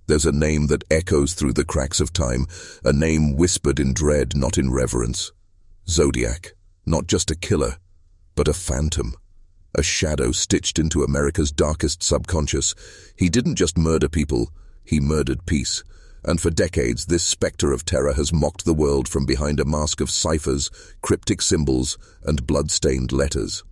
There's a name that echoes through the cracks of time, a name whispered in dread, not in reverence. Zodiac, not just a killer, but a phantom. A shadow stitched into America's darkest subconscious. He didn't just murder people, he murdered peace. And for decades, this spectre of terror has mocked the world from behind a mask of ciphers, cryptic symbols, and blood-stained letters.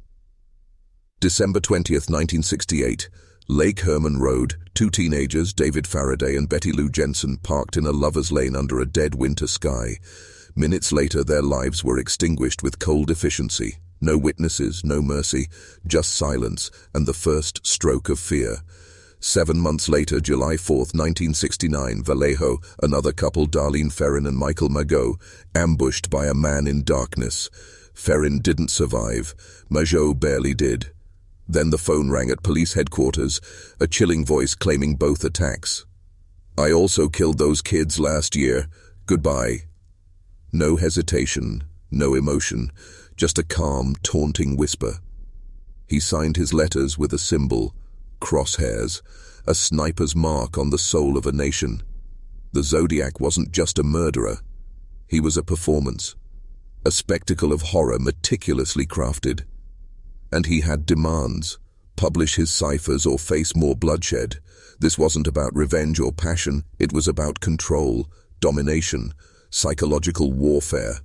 December 20th, 1968, Lake Herman Road, two teenagers, David Faraday and Betty Lou Jensen, parked in a lover's lane under a dead winter sky. Minutes later, their lives were extinguished with cold efficiency. No witnesses, no mercy, just silence and the first stroke of fear. 7 months later, July 4th, 1969, Vallejo, another couple, Darlene Ferrin and Michael Mageau, ambushed by a man in darkness. Ferrin didn't survive. Mageau barely did. Then the phone rang at police headquarters, a chilling voice claiming both attacks. "I also killed those kids last year. Goodbye." No hesitation, no emotion, just a calm, taunting whisper. He signed his letters with a symbol, crosshairs, a sniper's mark on the soul of a nation. The Zodiac wasn't just a murderer. He was a performance, a spectacle of horror meticulously crafted. And he had demands: publish his ciphers or face more bloodshed. This wasn't about revenge or passion, it was about control, domination, psychological warfare.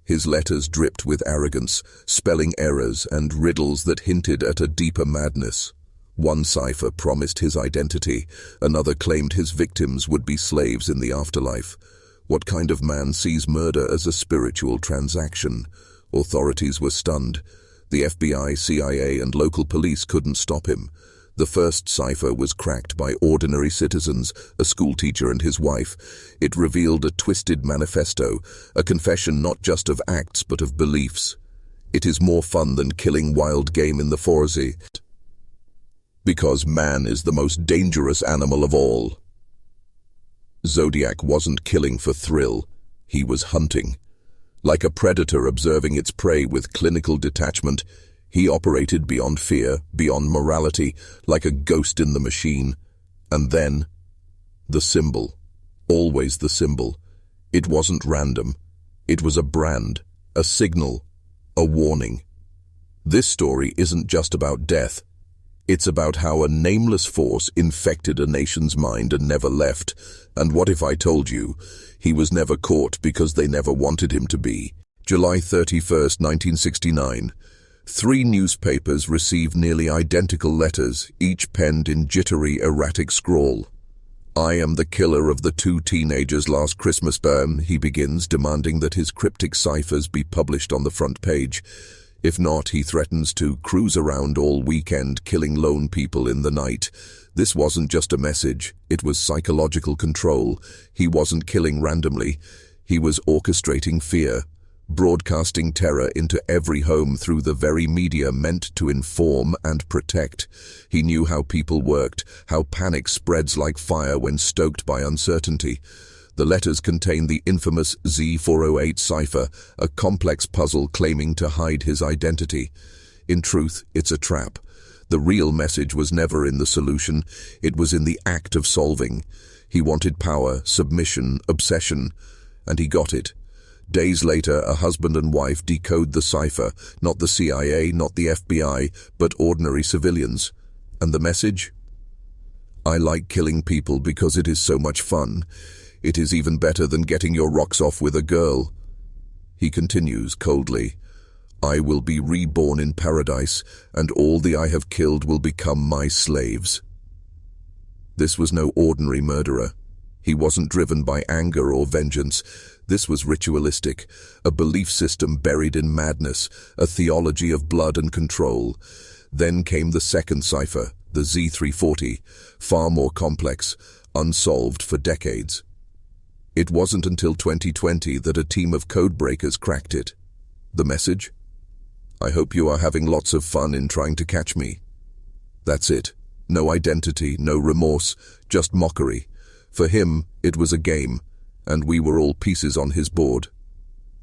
His letters dripped with arrogance, spelling errors and riddles that hinted at a deeper madness. One cipher promised his identity, another claimed his victims would be slaves in the afterlife. What kind of man sees murder as a spiritual transaction? Authorities were stunned. The FBI, CIA, and local police couldn't stop him. The first cipher was cracked by ordinary citizens, a schoolteacher and his wife. It revealed a twisted manifesto, a confession not just of acts but of beliefs. It is more fun than killing wild game in the forest, because man is the most dangerous animal of all. Zodiac wasn't killing for thrill, he was hunting. Like a predator observing its prey with clinical detachment, he operated beyond fear, beyond morality, like a ghost in the machine. And then, the symbol. Always the symbol. It wasn't random. It was a brand, a signal, a warning. This story isn't just about death. It's about how a nameless force infected a nation's mind and never left. And what if I told you, he was never caught because they never wanted him to be? July 31st, 1969. 3 newspapers received nearly identical letters, each penned in jittery, erratic scrawl. "I am the killer of the 2 teenagers last Christmas," he begins, demanding that his cryptic ciphers be published on the front page. If not, he threatens to cruise around all weekend, killing lone people in the night. This wasn't just a message, it was psychological control. He wasn't killing randomly. He was orchestrating fear, broadcasting terror into every home through the very media meant to inform and protect. He knew how people worked, how panic spreads like fire when stoked by uncertainty. The letters contained the infamous Z408 cipher, a complex puzzle claiming to hide his identity. In truth, it's a trap. The real message was never in the solution, it was in the act of solving. He wanted power, submission, obsession, and he got it. Days later, a husband and wife decode the cipher, not the CIA, not the FBI, but ordinary civilians. And the message? "I like killing people because it is so much fun. It is even better than getting your rocks off with a girl." He continues coldly, "I will be reborn in paradise, and all the I have killed will become my slaves." This was no ordinary murderer. He wasn't driven by anger or vengeance. This was ritualistic, a belief system buried in madness, a theology of blood and control. Then came the second cipher, the Z340, far more complex, unsolved for decades. It wasn't until 2020 that a team of codebreakers cracked it. The message? "I hope you are having lots of fun in trying to catch me." That's it. No identity, no remorse, just mockery. For him, it was a game, and we were all pieces on his board.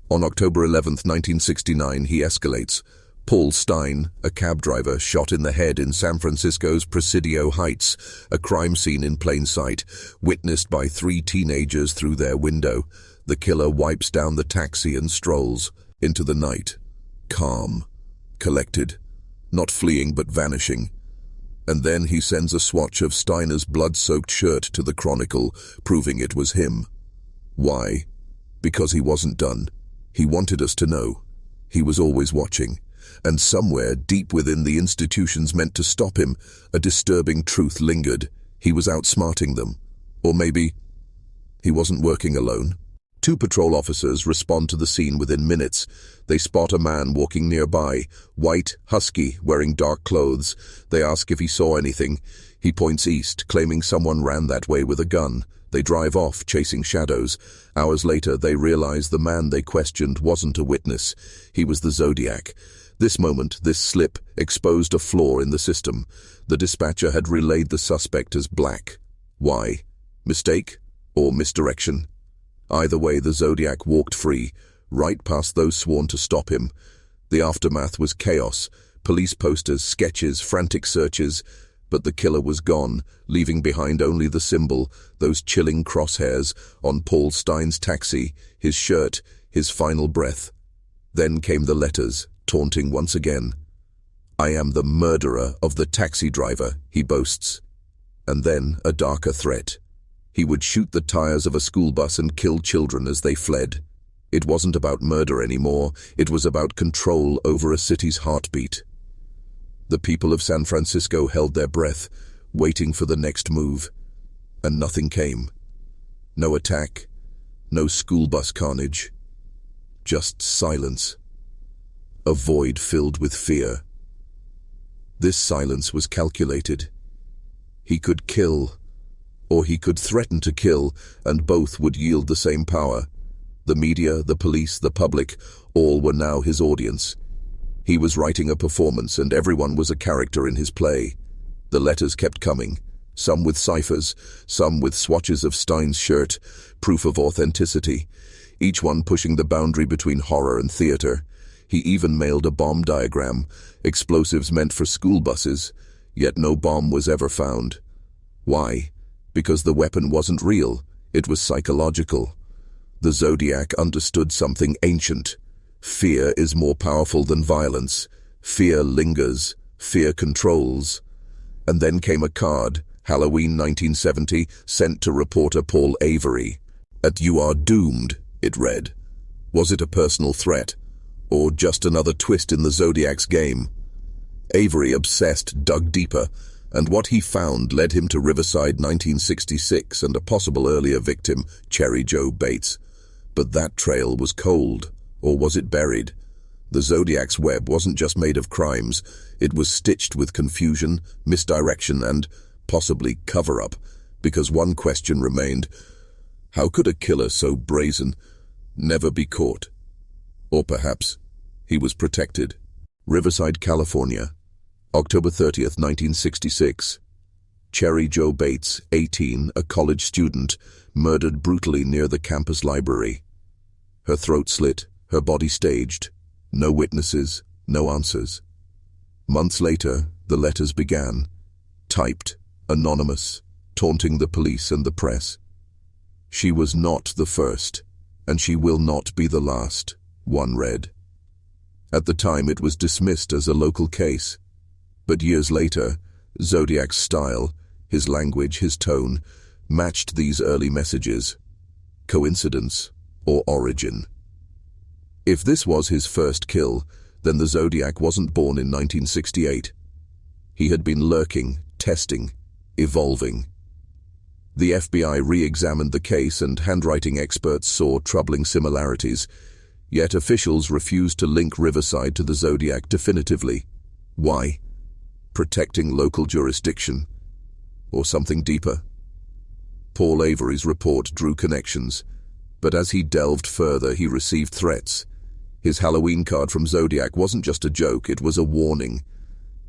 On October 11th, 1969, he escalates. Paul Stein, a cab driver, shot in the head in San Francisco's Presidio Heights, a crime scene in plain sight, witnessed by 3 teenagers through their window. The killer wipes down the taxi and strolls into the night, calm, collected, not fleeing but vanishing. And then he sends a swatch of Steiner's blood-soaked shirt to the Chronicle, proving it was him. Why? Because he wasn't done. He wanted us to know. He was always watching. And somewhere, deep within the institutions meant to stop him, a disturbing truth lingered. He was outsmarting them. Or maybe he wasn't working alone. 2 patrol officers respond to the scene within minutes. They spot a man walking nearby, white, husky, wearing dark clothes. They ask if he saw anything. He points east, claiming someone ran that way with a gun. They drive off, chasing shadows. Hours later, they realize the man they questioned wasn't a witness. He was the Zodiac. This moment, this slip, exposed a flaw in the system. The dispatcher had relayed the suspect as black. Why? Mistake? Or misdirection? Either way, the Zodiac walked free, right past those sworn to stop him. The aftermath was chaos. Police posters, sketches, frantic searches. But the killer was gone, leaving behind only the symbol, those chilling crosshairs, on Paul Stein's taxi, his shirt, his final breath. Then came the letters, taunting once again. "I am the murderer of the taxi driver," he boasts. And then a darker threat. He would shoot the tires of a school bus and kill children as they fled. It wasn't about murder anymore, it was about control over a city's heartbeat. The people of San Francisco held their breath, waiting for the next move. And nothing came. No attack, no school bus carnage. Just silence. A void filled with fear. This silence was calculated. He could kill, or he could threaten to kill, and both would yield the same power. The media, the police, the public, all were now his audience. He was writing a performance, and everyone was a character in his play. The letters kept coming, some with ciphers, some with swatches of Stein's shirt, proof of authenticity, each one pushing the boundary between horror and theater. He even mailed a bomb diagram, explosives meant for school buses, yet no bomb was ever found. Why? Because the weapon wasn't real, it was psychological. The Zodiac understood something ancient. Fear is more powerful than violence. Fear lingers. Fear controls. And then came a card, Halloween 1970, sent to reporter Paul Avery. "At You Are Doomed," it read. Was it a personal threat? Or just another twist in the Zodiac's game? Avery, obsessed, dug deeper, and what he found led him to Riverside 1966 and a possible earlier victim, Cherry Joe Bates. But that trail was cold. Or was it buried? The Zodiac's web wasn't just made of crimes, it was stitched with confusion, misdirection, and possibly cover-up, because one question remained: how could a killer so brazen never be caught? Or perhaps he was protected. Riverside, California, October 30th, 1966. Cherry Joe Bates, 18, a college student, murdered brutally near the campus library. Her throat slit, her body staged. No witnesses, no answers. Months later, the letters began. Typed, anonymous, taunting the police and the press. She was not the first, and she will not be the last, one read. At the time, it was dismissed as a local case. But years later, Zodiac's style, his language, his tone, matched these early messages. Coincidence or origin? If this was his first kill, then the Zodiac wasn't born in 1968. He had been lurking, testing, evolving. The FBI re-examined the case, and handwriting experts saw troubling similarities. Yet officials refused to link Riverside to the Zodiac definitively. Why? Protecting local jurisdiction? Or something deeper? Paul Avery's report drew connections, but as he delved further, he received threats. His Halloween card from Zodiac wasn't just a joke, it was a warning.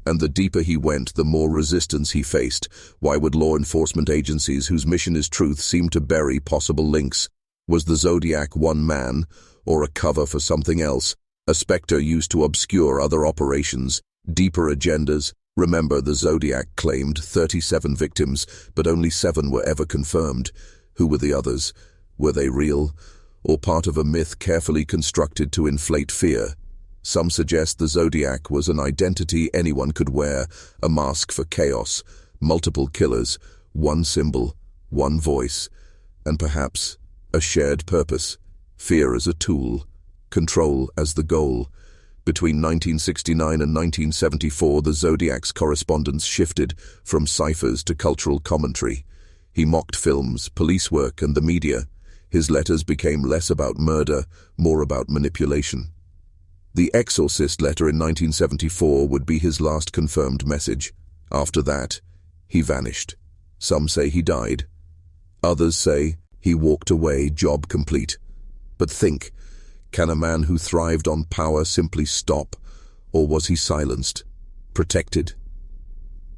And the deeper he went, the more resistance he faced. Why would law enforcement agencies whose mission is truth seem to bury possible links? Was the Zodiac one man, or a cover for something else? A specter used to obscure other operations, deeper agendas. Remember, the Zodiac claimed 37 victims, but only 7 were ever confirmed. Who were the others? Were they real, or part of a myth carefully constructed to inflate fear? Some suggest the Zodiac was an identity anyone could wear, a mask for chaos, multiple killers, one symbol, one voice, and perhaps a shared purpose. Fear as a tool, control as the goal. Between 1969 and 1974, the Zodiac's correspondence shifted from ciphers to cultural commentary. He mocked films, police work, and the media. His letters became less about murder, more about manipulation. The Exorcist letter in 1974 would be his last confirmed message. After that, he vanished. Some say he died. Others say he walked away, job complete. But think, can a man who thrived on power simply stop, or was he silenced, protected?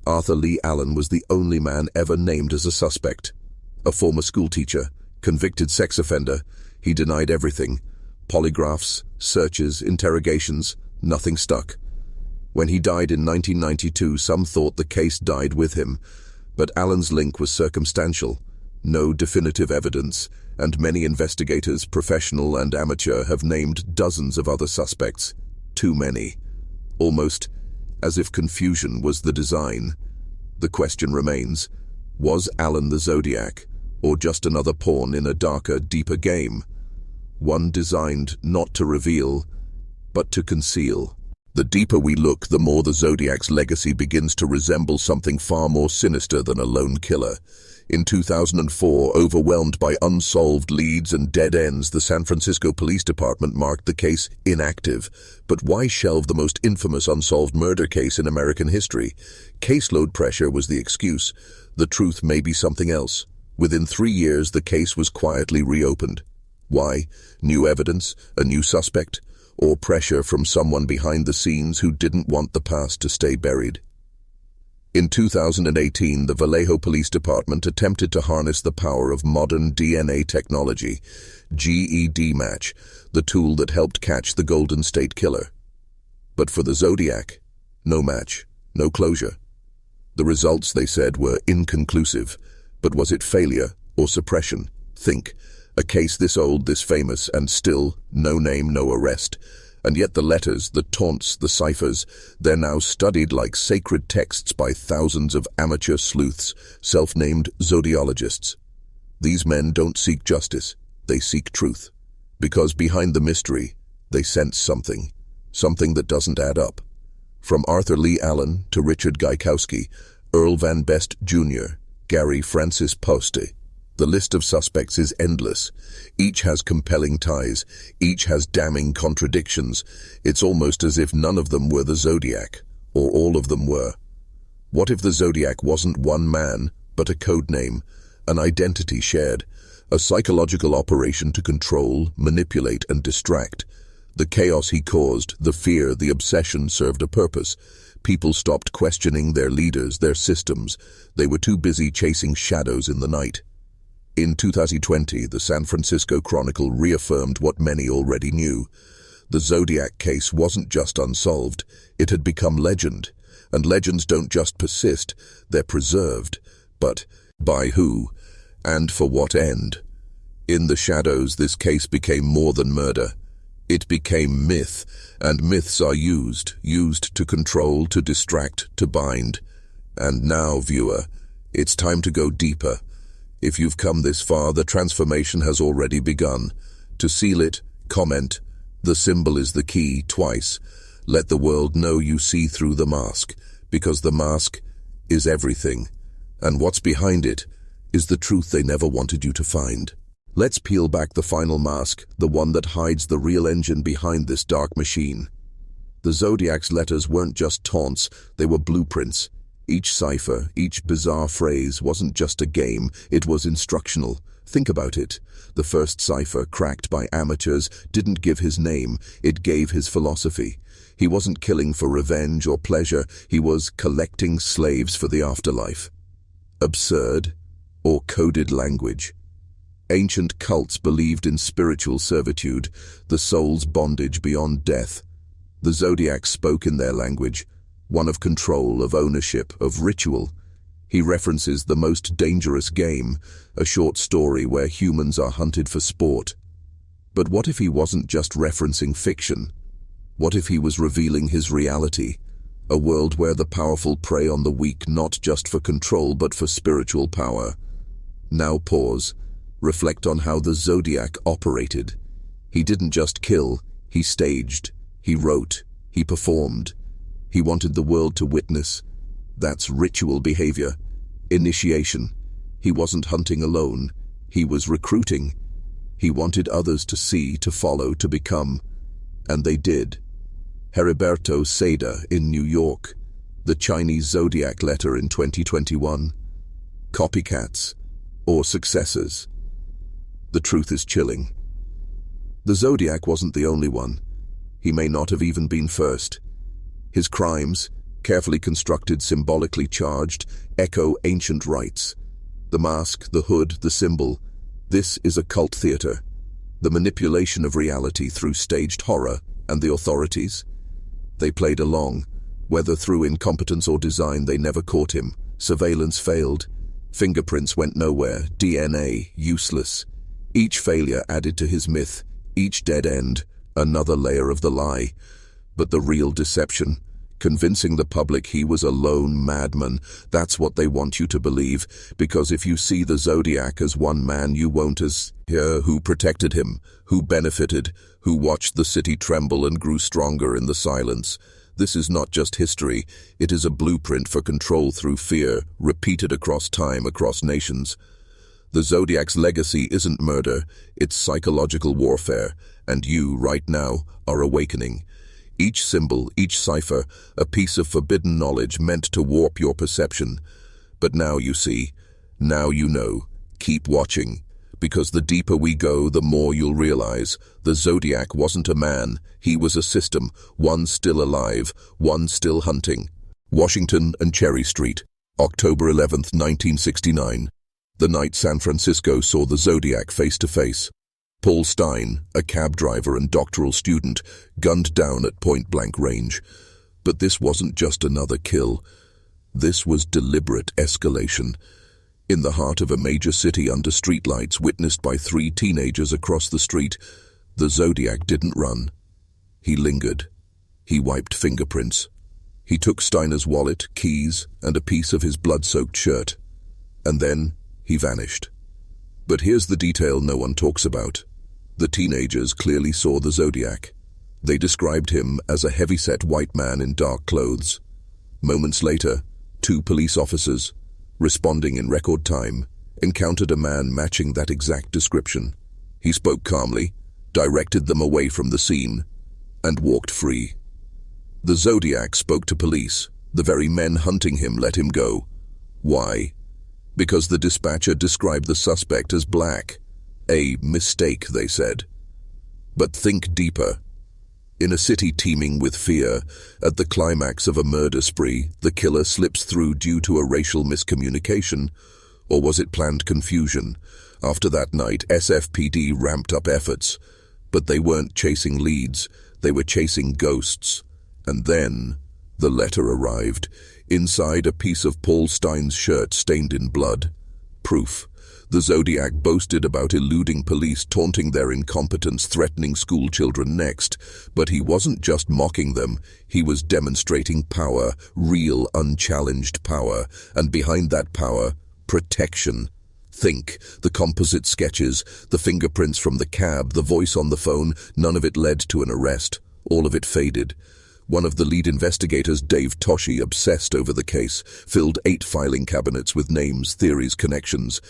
Arthur Lee Allen was the only man ever named as a suspect. A former schoolteacher, convicted sex offender, he denied everything. Polygraphs, searches, interrogations, nothing stuck. When he died in 1992, some thought the case died with him, but Allen's link was circumstantial. No definitive evidence, and many investigators, professional and amateur, have named dozens of other suspects. Too many. Almost as if confusion was the design. The question remains, was Allen the Zodiac, or just another pawn in a darker, deeper game? One designed not to reveal, but to conceal. The deeper we look, the more the Zodiac's legacy begins to resemble something far more sinister than a lone killer. In 2004, overwhelmed by unsolved leads and dead ends, the San Francisco Police Department marked the case inactive. But why shelve the most infamous unsolved murder case in American history? Caseload pressure was the excuse. The truth may be something else. Within 3 years, the case was quietly reopened. Why? New evidence? A new suspect? Or pressure from someone behind the scenes who didn't want the past to stay buried? In 2018, the Vallejo Police Department attempted to harness the power of modern DNA technology, GED match, the tool that helped catch the Golden State Killer. But for the Zodiac, no match, no closure. The results, they said, were inconclusive. But was it failure or suppression? Think, a case this old, this famous, and still no name, no arrest. And yet the letters, the taunts, the ciphers, they're now studied like sacred texts by thousands of amateur sleuths, self-named zodiologists. These men don't seek justice, they seek truth. Because behind the mystery, they sense something that doesn't add up. From Arthur Lee Allen to Richard Gaikowski, Earl Van Best Jr., Gary Francis Poste, the list of suspects is endless. Each has compelling ties. Each has damning contradictions. It's almost as if none of them were the Zodiac, or all of them were. What if the Zodiac wasn't one man, but a code name, an identity shared, a psychological operation to control, manipulate, and distract? The chaos he caused, the fear, the obsession served a purpose. People stopped questioning their leaders, their systems. They were too busy chasing shadows in the night. In 2020, the San Francisco Chronicle reaffirmed what many already knew. The Zodiac case wasn't just unsolved, it had become legend. And legends don't just persist, they're preserved. But by who? And for what end? In the shadows, this case became more than murder. It became myth, and myths are used to control, to distract, to bind. And now, viewer, it's time to go deeper. If you've come this far, the transformation has already begun. To seal it, comment, "The symbol is the key," twice. Let the world know you see through the mask, because the mask is everything. And what's behind it is the truth they never wanted you to find. Let's peel back the final mask, the one that hides the real engine behind this dark machine. The Zodiac's letters weren't just taunts, they were blueprints. Each cipher, each bizarre phrase wasn't just a game, it was instructional. Think about it. The first cipher, cracked by amateurs, didn't give his name, it gave his philosophy. He wasn't killing for revenge or pleasure, he was collecting slaves for the afterlife. Absurd, or coded language? Ancient cults believed in spiritual servitude, the soul's bondage beyond death. The Zodiac spoke in their language, one of control, of ownership, of ritual. He references The Most Dangerous Game, a short story where humans are hunted for sport. But what if he wasn't just referencing fiction? What if he was revealing his reality? A world where the powerful prey on the weak, not just for control but for spiritual power. Now pause. Reflect on how the Zodiac operated. He didn't just kill, he staged, he wrote, he performed. He wanted the world to witness. That's ritual behavior. Initiation. He wasn't hunting alone, he was recruiting. He wanted others to see, to follow, to become. And they did. Heriberto Seda in New York. The Chinese Zodiac letter in 2021. Copycats or successors. The truth is chilling. The Zodiac wasn't the only one. He may not have even been first. His crimes, carefully constructed, symbolically charged, echo ancient rites. The mask, the hood, the symbol. This is a cult theater. The manipulation of reality through staged horror. And the authorities? They played along. Whether through incompetence or design, they never caught him. Surveillance failed. Fingerprints went nowhere. DNA useless. Each failure added to his myth. Each dead end, another layer of the lie. But the real deception, convincing the public he was a lone madman, that's what they want you to believe, because if you see the Zodiac as one man, you won't as who protected him, who benefited, who watched the city tremble and grew stronger in the silence. This is not just history, it is a blueprint for control through fear, repeated across time, across nations. The Zodiac's legacy isn't murder, it's psychological warfare, and you, right now, are awakening. Each symbol, each cipher, a piece of forbidden knowledge meant to warp your perception. But now you see, now you know. Keep watching, because the deeper we go, the more you'll realize. The Zodiac wasn't a man, he was a system, one still alive, one still hunting. Washington and Cherry Street, October 11th, 1969. The night San Francisco saw the Zodiac face to face. Paul Stein, a cab driver and doctoral student, gunned down at point-blank range. But this wasn't just another kill. This was deliberate escalation. In the heart of a major city under streetlights, witnessed by 3 teenagers across the street, the Zodiac didn't run. He lingered. He wiped fingerprints. He took Steiner's wallet, keys, and a piece of his blood-soaked shirt. And then he vanished. But here's the detail no one talks about. The teenagers clearly saw the Zodiac. They described him as a heavy-set white man in dark clothes. Moments later, 2 police officers, responding in record time, encountered a man matching that exact description. He spoke calmly, directed them away from the scene, and walked free. The Zodiac spoke to police. The very men hunting him let him go. Why? Because the dispatcher described the suspect as black. A mistake, they said. But think deeper. In a city teeming with fear, at the climax of a murder spree, the killer slips through due to a racial miscommunication, or was it planned confusion? After that night, SFPD ramped up efforts, but they weren't chasing leads, they were chasing ghosts. And then, the letter arrived. Inside, a piece of Paul Stein's shirt stained in blood. Proof. The Zodiac boasted about eluding police, taunting their incompetence, threatening school children next. But he wasn't just mocking them, he was demonstrating power, real, unchallenged power. And behind that power, protection. Think, the composite sketches, the fingerprints from the cab, the voice on the phone, none of it led to an arrest. All of it faded. One of the lead investigators, Dave Toschi, obsessed over the case, filled 8 filing cabinets with names, theories, connections.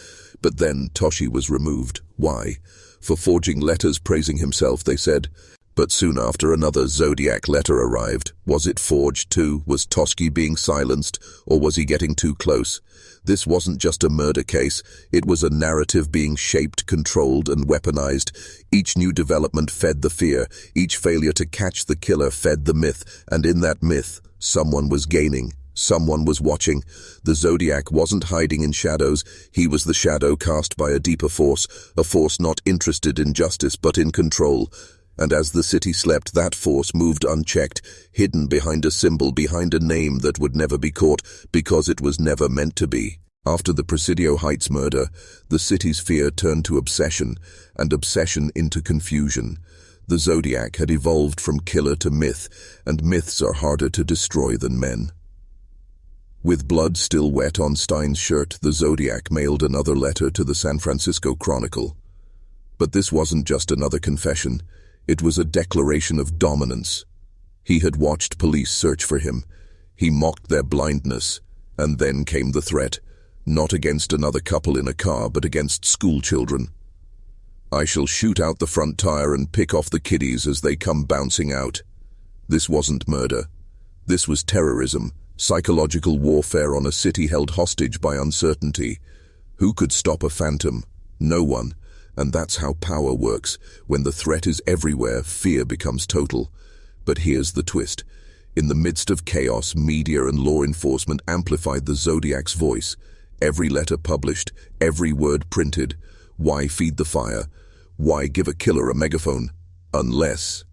But then Toschi was removed. Why? For forging letters praising himself, they said. But soon after, another Zodiac letter arrived. Was it forged too? Was Toschi being silenced? Or was he getting too close? This wasn't just a murder case. It was a narrative being shaped, controlled, and weaponized. Each new development fed the fear. Each failure to catch the killer fed the myth. And in that myth, someone was gaining. Someone was watching. The Zodiac wasn't hiding in shadows. He was the shadow cast by a deeper force, a force not interested in justice but in control. And as the city slept, that force moved unchecked, hidden behind a symbol, behind a name that would never be caught, because it was never meant to be. After the Presidio Heights murder, the city's fear turned to obsession, and obsession into confusion. The Zodiac had evolved from killer to myth, and myths are harder to destroy than men. With blood still wet on Stein's shirt, the Zodiac mailed another letter to the San Francisco Chronicle. But this wasn't just another confession. It was a declaration of dominance. He had watched police search for him. He mocked their blindness. And then came the threat, not against another couple in a car, but against school children. "I shall shoot out the front tire and pick off the kiddies as they come bouncing out." This wasn't murder. This was terrorism. Psychological warfare on a city held hostage by uncertainty. Who could stop a phantom? No one. And that's how power works. When the threat is everywhere, fear becomes total. But here's the twist. In the midst of chaos, media and law enforcement amplified the Zodiac's voice. Every letter published, every word printed. Why feed the fire? Why give a killer a megaphone? Unless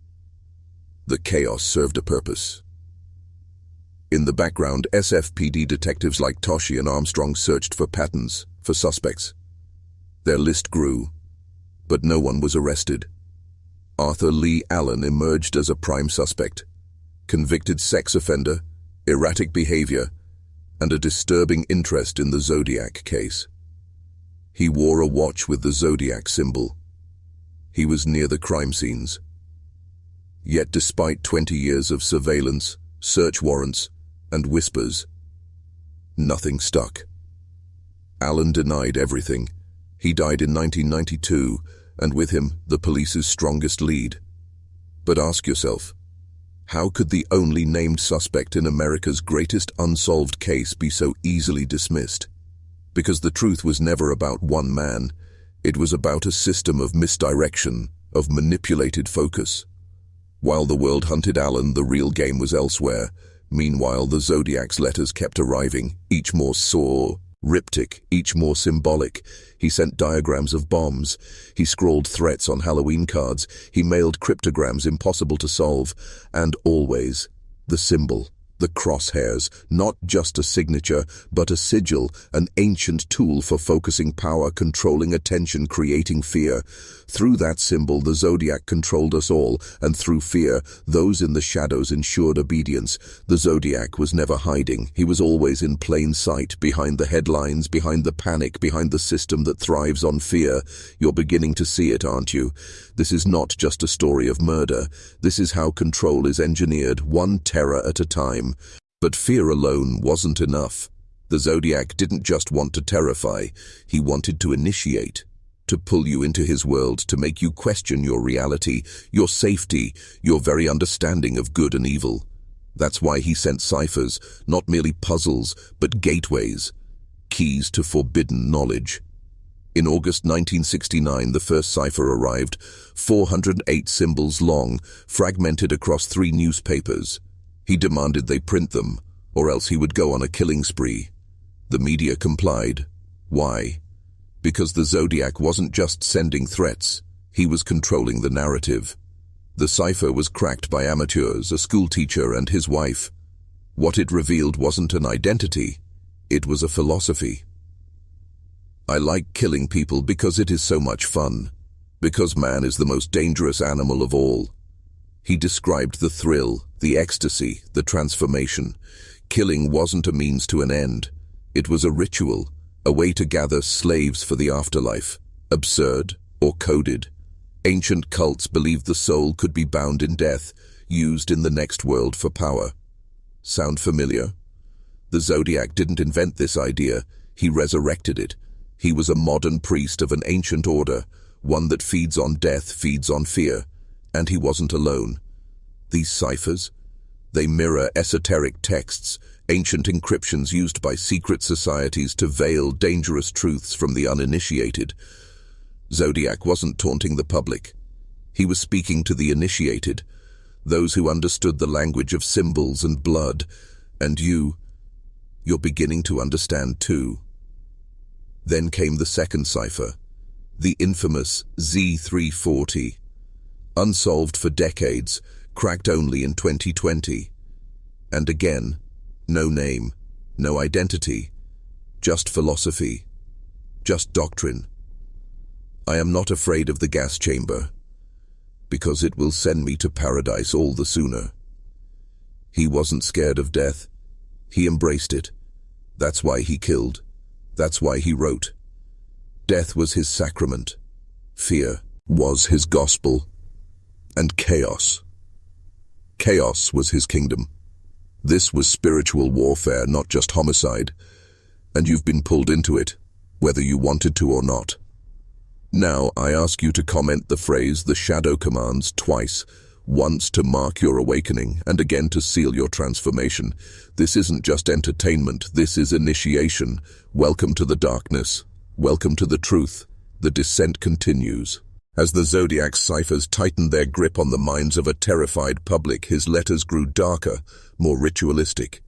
the chaos served a purpose. In the background, SFPD detectives like Toshi and Armstrong searched for patterns, for suspects. Their list grew, but no one was arrested. Arthur Lee Allen emerged as a prime suspect. Convicted sex offender, erratic behavior, and a disturbing interest in the Zodiac case. He wore a watch with the Zodiac symbol. He was near the crime scenes. Yet despite 20 years of surveillance, search warrants, and whispers, nothing stuck. Allen denied everything. He died in 1992, and with him, the police's strongest lead. But ask yourself, how could the only named suspect in America's greatest unsolved case be so easily dismissed? Because the truth was never about one man. It was about a system of misdirection, of manipulated focus. While the world hunted Allen, the real game was elsewhere. Meanwhile, the Zodiac's letters kept arriving, each more cryptic, each more symbolic. He sent diagrams of bombs. He scrawled threats on Halloween cards. He mailed cryptograms impossible to solve. And always, the symbol, the crosshairs, not just a signature, but a sigil, an ancient tool for focusing power, controlling attention, creating fear. Through that symbol, the Zodiac controlled us all, and through fear, those in the shadows ensured obedience. The Zodiac was never hiding. He was always in plain sight, behind the headlines, behind the panic, behind the system that thrives on fear. You're beginning to see it, aren't you? This is not just a story of murder. This is how control is engineered, one terror at a time. But fear alone wasn't enough. The Zodiac didn't just want to terrify. He wanted to initiate. To pull you into his world, to make you question your reality, your safety, your very understanding of good and evil. That's why he sent ciphers, not merely puzzles, but gateways, keys to forbidden knowledge. In August 1969, the first cipher arrived, 408 symbols long, fragmented across 3 newspapers. He demanded they print them, or else he would go on a killing spree. The media complied. Why? Because the Zodiac wasn't just sending threats, he was controlling the narrative. The cipher was cracked by amateurs, a schoolteacher and his wife. What it revealed wasn't an identity, it was a philosophy. I like killing people because it is so much fun, because man is the most dangerous animal of all. He described the thrill, the ecstasy, the transformation. Killing wasn't a means to an end. It was a ritual, a way to gather slaves for the afterlife. Absurd or coded. Ancient cults believed the soul could be bound in death, used in the next world for power. Sound familiar? The Zodiac didn't invent this idea, he resurrected it. He was a modern priest of an ancient order, one that feeds on death, feeds on fear. And he wasn't alone. These ciphers, they mirror esoteric texts, ancient encryptions used by secret societies to veil dangerous truths from the uninitiated. Zodiac wasn't taunting the public. He was speaking to the initiated, those who understood the language of symbols and blood. And you You're beginning to understand too. Then came the second cipher, the infamous Z340. Unsolved for decades, cracked only in 2020. And again, no name, no identity, just philosophy, just doctrine. I am not afraid of the gas chamber, because it will send me to paradise all the sooner. He wasn't scared of death. He embraced it. That's why he killed. That's why he wrote. Death was his sacrament. Fear was his gospel. And chaos. Chaos was his kingdom. This was spiritual warfare, not just homicide. And you've been pulled into it, whether you wanted to or not. Now, I ask you to comment the phrase "the shadow commands" twice, once to mark your awakening and again to seal your transformation. This isn't just entertainment, this is initiation. Welcome to the darkness. Welcome to the truth. The descent continues. As the Zodiac ciphers tightened their grip on the minds of a terrified public, his letters grew darker, more ritualistic.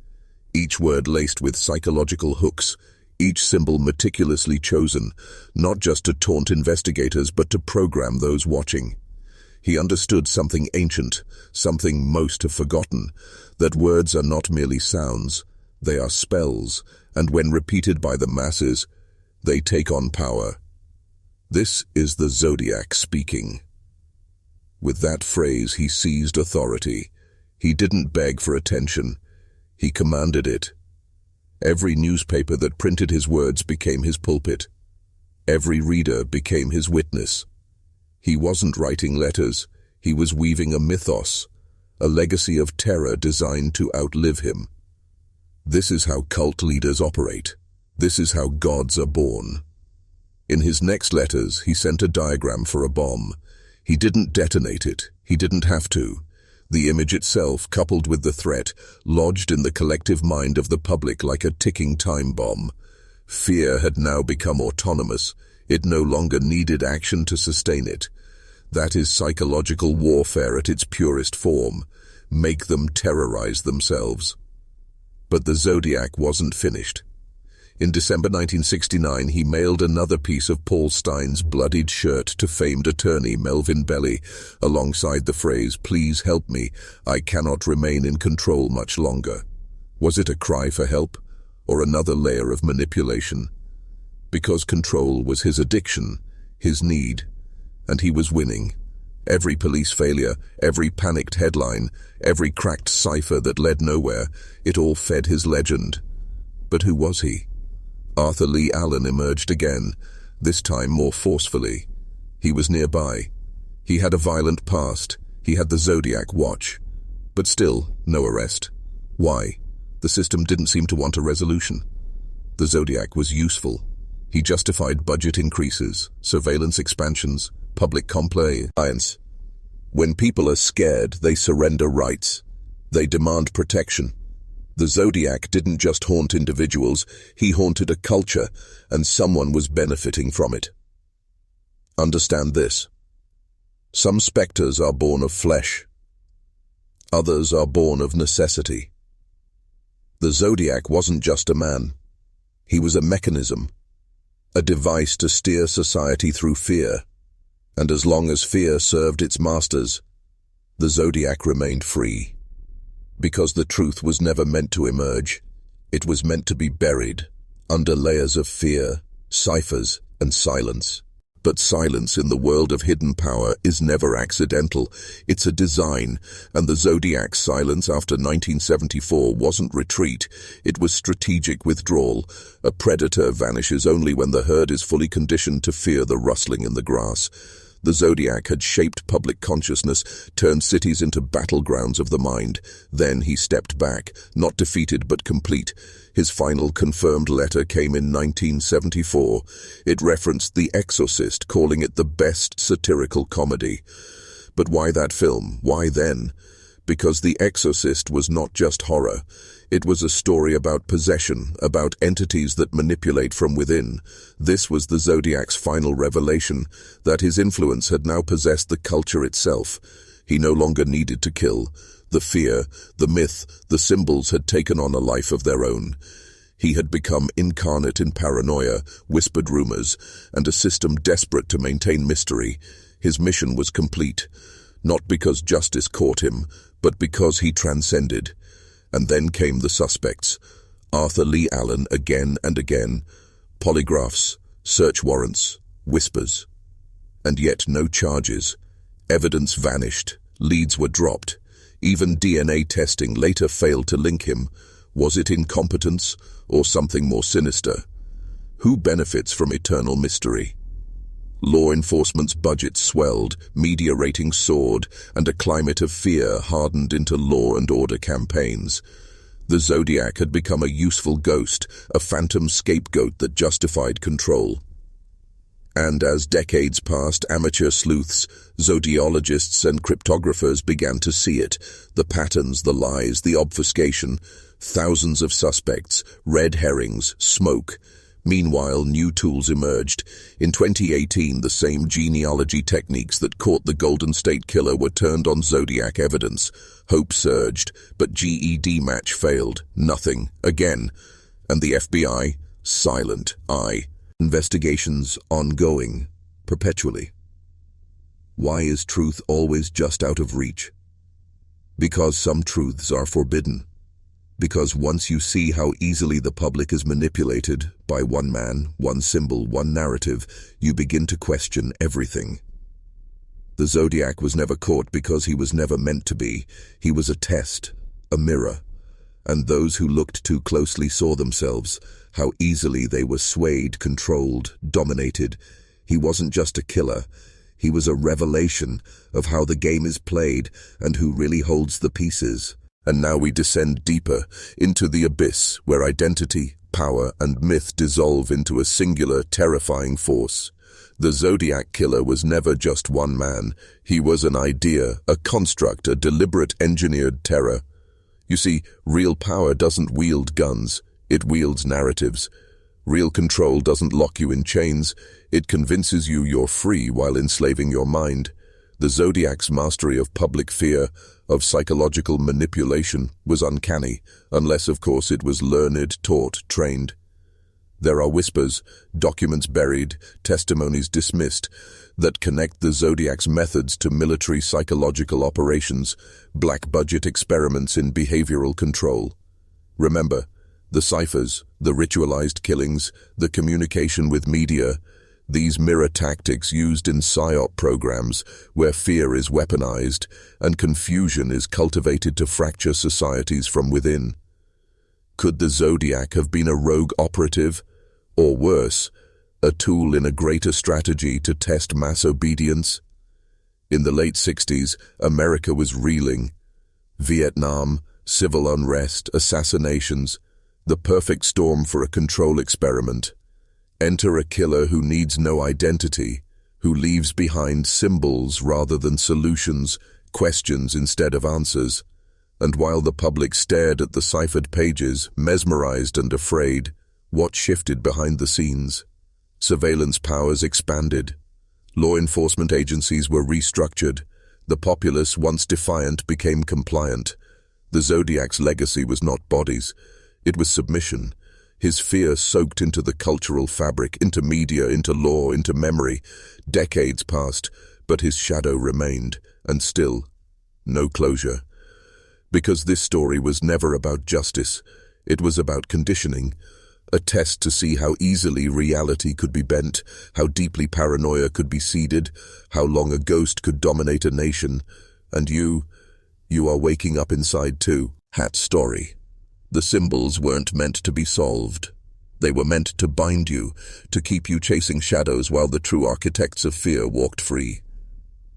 Each word laced with psychological hooks, each symbol meticulously chosen, not just to taunt investigators but to program those watching. He understood something ancient, something most have forgotten, that words are not merely sounds, they are spells, and when repeated by the masses, they take on power. This is the Zodiac speaking. With that phrase, he seized authority. He didn't beg for attention. He commanded it. Every newspaper that printed his words became his pulpit. Every reader became his witness. He wasn't writing letters. He was weaving a mythos, a legacy of terror designed to outlive him. This is how cult leaders operate. This is how gods are born. In his next letters, he sent a diagram for a bomb. He didn't detonate it. He didn't have to. The image itself, coupled with the threat, lodged in the collective mind of the public like a ticking time bomb. Fear had now become autonomous. It no longer needed action to sustain it. That is psychological warfare at its purest form. Make them terrorize themselves. But the Zodiac wasn't finished. In December 1969, he mailed another piece of Paul Stein's bloodied shirt to famed attorney Melvin Belli, alongside the phrase, "Please help me, I cannot remain in control much longer." Was it a cry for help, or another layer of manipulation? Because control was his addiction, his need, and he was winning. Every police failure, every panicked headline, every cracked cipher that led nowhere, it all fed his legend. But who was he? Arthur Lee Allen emerged again, this time more forcefully. He was nearby. He had a violent past. He had the Zodiac watch. But still, no arrest. Why? The system didn't seem to want a resolution. The Zodiac was useful. He justified budget increases, surveillance expansions, public compliance. When people are scared, they surrender rights. They demand protection. The Zodiac didn't just haunt individuals, he haunted a culture, and someone was benefiting from it. Understand this. Some specters are born of flesh. Others are born of necessity. The Zodiac wasn't just a man. He was a mechanism, a device to steer society through fear. And as long as fear served its masters, the Zodiac remained free. Because the truth was never meant to emerge, it was meant to be buried under layers of fear, ciphers, and silence. But silence in the world of hidden power is never accidental. It's a design, and the Zodiac's silence after 1974 wasn't retreat. It was strategic withdrawal. A predator vanishes only when the herd is fully conditioned to fear the rustling in the grass. The Zodiac had shaped public consciousness, turned cities into battlegrounds of the mind. Then he stepped back, not defeated but complete. His final confirmed letter came in 1974. It referenced The Exorcist, calling it the best satirical comedy. But why that film? Why then? Because The Exorcist was not just horror. It was a story about possession, about entities that manipulate from within. This was the Zodiac's final revelation, that his influence had now possessed the culture itself. He no longer needed to kill. The fear, the myth, the symbols had taken on a life of their own. He had become incarnate in paranoia, whispered rumors, and a system desperate to maintain mystery. His mission was complete, not because justice caught him, but because he transcended. And then came the suspects. Arthur Lee Allen again and again. Polygraphs, search warrants, whispers. And yet no charges. Evidence vanished. Leads were dropped. Even DNA testing later failed to link him. Was it incompetence or something more sinister? Who benefits from eternal mystery? Law enforcement's budget swelled, media ratings soared, and a climate of fear hardened into law and order campaigns. The Zodiac had become a useful ghost, a phantom scapegoat that justified control. And as decades passed, amateur sleuths, zodiologists, and cryptographers began to see it. The patterns, the lies, the obfuscation. Thousands of suspects, red herrings, smoke. Meanwhile, new tools emerged. In 2018, the same genealogy techniques that caught the Golden State Killer were turned on Zodiac evidence. Hope surged, but GED match failed. Nothing. Again. And the FBI? Silent. Investigations ongoing. Perpetually. Why is truth always just out of reach? Because some truths are forbidden. Because once you see how easily the public is manipulated by one man, one symbol, one narrative, you begin to question everything. The Zodiac was never caught because he was never meant to be. He was a test, a mirror. And those who looked too closely saw themselves, how easily they were swayed, controlled, dominated. He wasn't just a killer. He was a revelation of how the game is played and who really holds the pieces. And now we descend deeper into the abyss where identity, power, and myth dissolve into a singular, terrifying force. The Zodiac Killer was never just one man. He was an idea, a construct, a deliberate engineered terror. You see, real power doesn't wield guns. It wields narratives. Real control doesn't lock you in chains. It convinces you you're free while enslaving your mind. The Zodiac's mastery of public fear, of psychological manipulation, was uncanny, unless, of course, it was learned, taught, trained. There are whispers, documents buried, testimonies dismissed, that connect the Zodiac's methods to military psychological operations, black-budget experiments in behavioral control. Remember, the ciphers, the ritualized killings, the communication with media, these mirror tactics used in psyop programs where fear is weaponized and confusion is cultivated to fracture societies from within. Could the Zodiac have been a rogue operative, or worse, a tool in a greater strategy to test mass obedience? In the late 60s, America was reeling. Vietnam, civil unrest, assassinations, the perfect storm for a control experiment. Enter a killer who needs no identity, who leaves behind symbols rather than solutions, questions instead of answers. And while the public stared at the ciphered pages, mesmerized and afraid, what shifted behind the scenes? Surveillance powers expanded. Law enforcement agencies were restructured. The populace, once defiant, became compliant. The Zodiac's legacy was not bodies. It was submission. His fear soaked into the cultural fabric, into media, into law, into memory. Decades passed, but his shadow remained, and still, no closure. Because this story was never about justice. It was about conditioning. A test to see how easily reality could be bent, how deeply paranoia could be seeded, how long a ghost could dominate a nation. And you are waking up inside too. Hat's story. The symbols weren't meant to be solved. They were meant to bind you, to keep you chasing shadows while the true architects of fear walked free.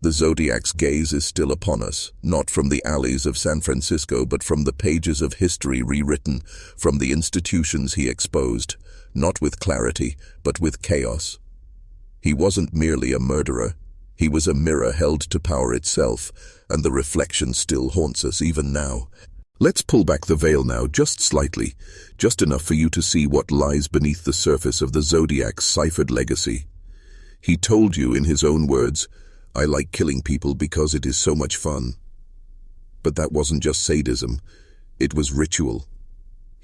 The Zodiac's gaze is still upon us, not from the alleys of San Francisco, but from the pages of history rewritten, from the institutions he exposed, not with clarity, but with chaos. He wasn't merely a murderer. He was a mirror held to power itself, and the reflection still haunts us even now. Let's pull back the veil now, just slightly, just enough for you to see what lies beneath the surface of the Zodiac's ciphered legacy. He told you in his own words, "I like killing people because it is so much fun." But that wasn't just sadism, it was ritual.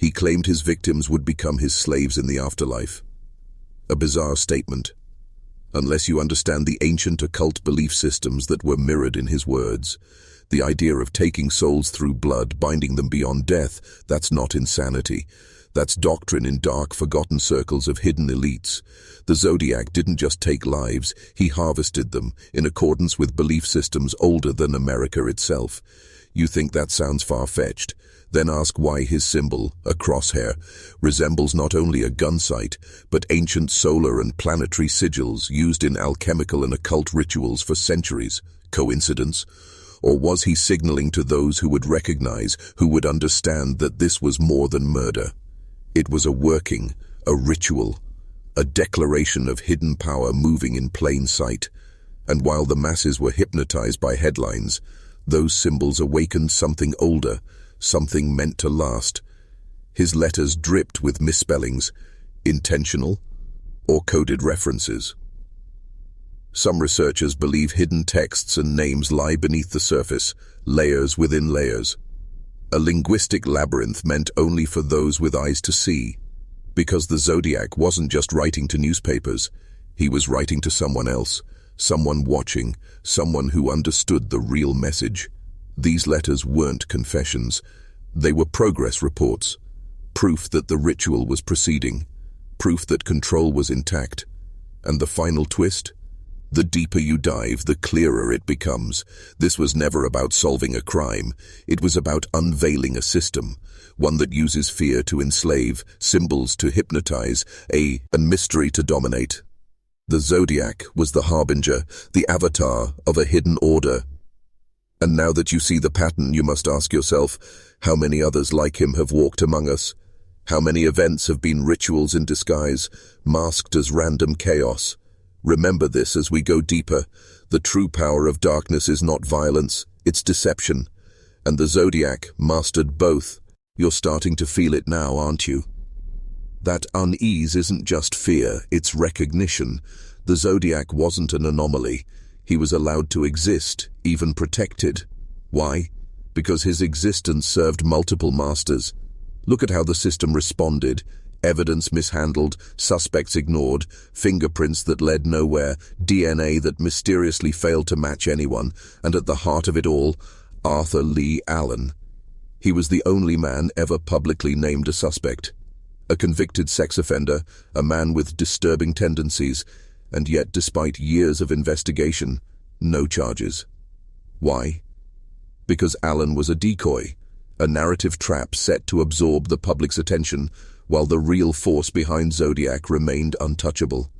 He claimed his victims would become his slaves in the afterlife. A bizarre statement, unless you understand the ancient occult belief systems that were mirrored in his words. The idea of taking souls through blood, binding them beyond death, that's not insanity. That's doctrine in dark, forgotten circles of hidden elites. The Zodiac didn't just take lives, he harvested them, in accordance with belief systems older than America itself. You think that sounds far-fetched? Then ask why his symbol, a crosshair, resembles not only a gun sight, but ancient solar and planetary sigils used in alchemical and occult rituals for centuries. Coincidence? Or was he signaling to those who would recognize, who would understand that this was more than murder? It was a working, a ritual, a declaration of hidden power moving in plain sight. And while the masses were hypnotized by headlines, those symbols awakened something older, something meant to last. His letters dripped with misspellings, intentional or coded references. Some researchers believe hidden texts and names lie beneath the surface, layers within layers. A linguistic labyrinth meant only for those with eyes to see. Because the Zodiac wasn't just writing to newspapers, he was writing to someone else, someone watching, someone who understood the real message. These letters weren't confessions. They were progress reports. Proof that the ritual was proceeding. Proof that control was intact. And the final twist? The deeper you dive, the clearer it becomes. This was never about solving a crime. It was about unveiling a system, one that uses fear to enslave, symbols to hypnotize, and mystery to dominate. The Zodiac was the harbinger, the avatar of a hidden order. And now that you see the pattern, you must ask yourself, how many others like him have walked among us? How many events have been rituals in disguise, masked as random chaos? Remember this as we go deeper. The true power of darkness is not violence, it's deception. And the Zodiac mastered both. You're starting to feel it now, aren't you? That unease isn't just fear, it's recognition. The Zodiac wasn't an anomaly. He was allowed to exist, even protected. Why? Because his existence served multiple masters. Look at how the system responded. Evidence mishandled, suspects ignored, fingerprints that led nowhere, DNA that mysteriously failed to match anyone, and at the heart of it all, Arthur Lee Allen. He was the only man ever publicly named a suspect. A convicted sex offender, a man with disturbing tendencies, and yet despite years of investigation, no charges. Why? Because Allen was a decoy, a narrative trap set to absorb the public's attention, while the real force behind Zodiac remained untouchable.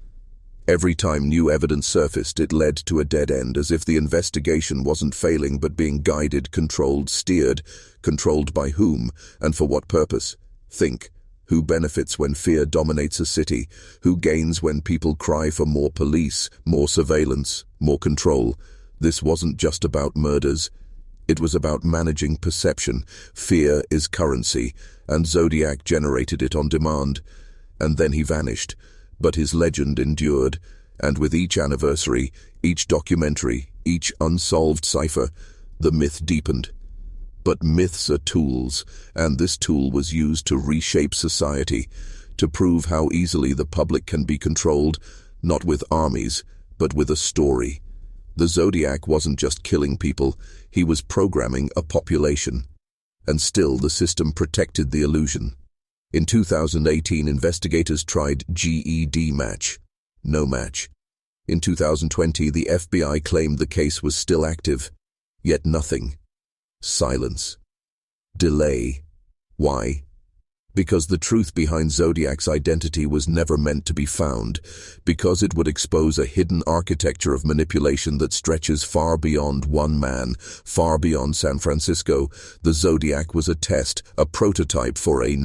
Every time new evidence surfaced, it led to a dead end, as if the investigation wasn't failing but being guided, controlled, steered. Controlled by whom, and for what purpose? Think. Who benefits when fear dominates a city? Who gains when people cry for more police, more surveillance, more control? This wasn't just about murders. It was about managing perception. Fear is currency, and Zodiac generated it on demand. And then he vanished. But his legend endured, and with each anniversary, each documentary, each unsolved cipher, the myth deepened. But myths are tools, and this tool was used to reshape society, to prove how easily the public can be controlled, not with armies, but with a story. The Zodiac wasn't just killing people, he was programming a population. And still the system protected the illusion. In 2018, investigators tried GED match. No match. In 2020, the FBI claimed the case was still active. Yet nothing. Silence. Delay. Why? Because the truth behind Zodiac's identity was never meant to be found, because it would expose a hidden architecture of manipulation that stretches far beyond one man, far beyond San Francisco. The Zodiac was a test, a prototype for a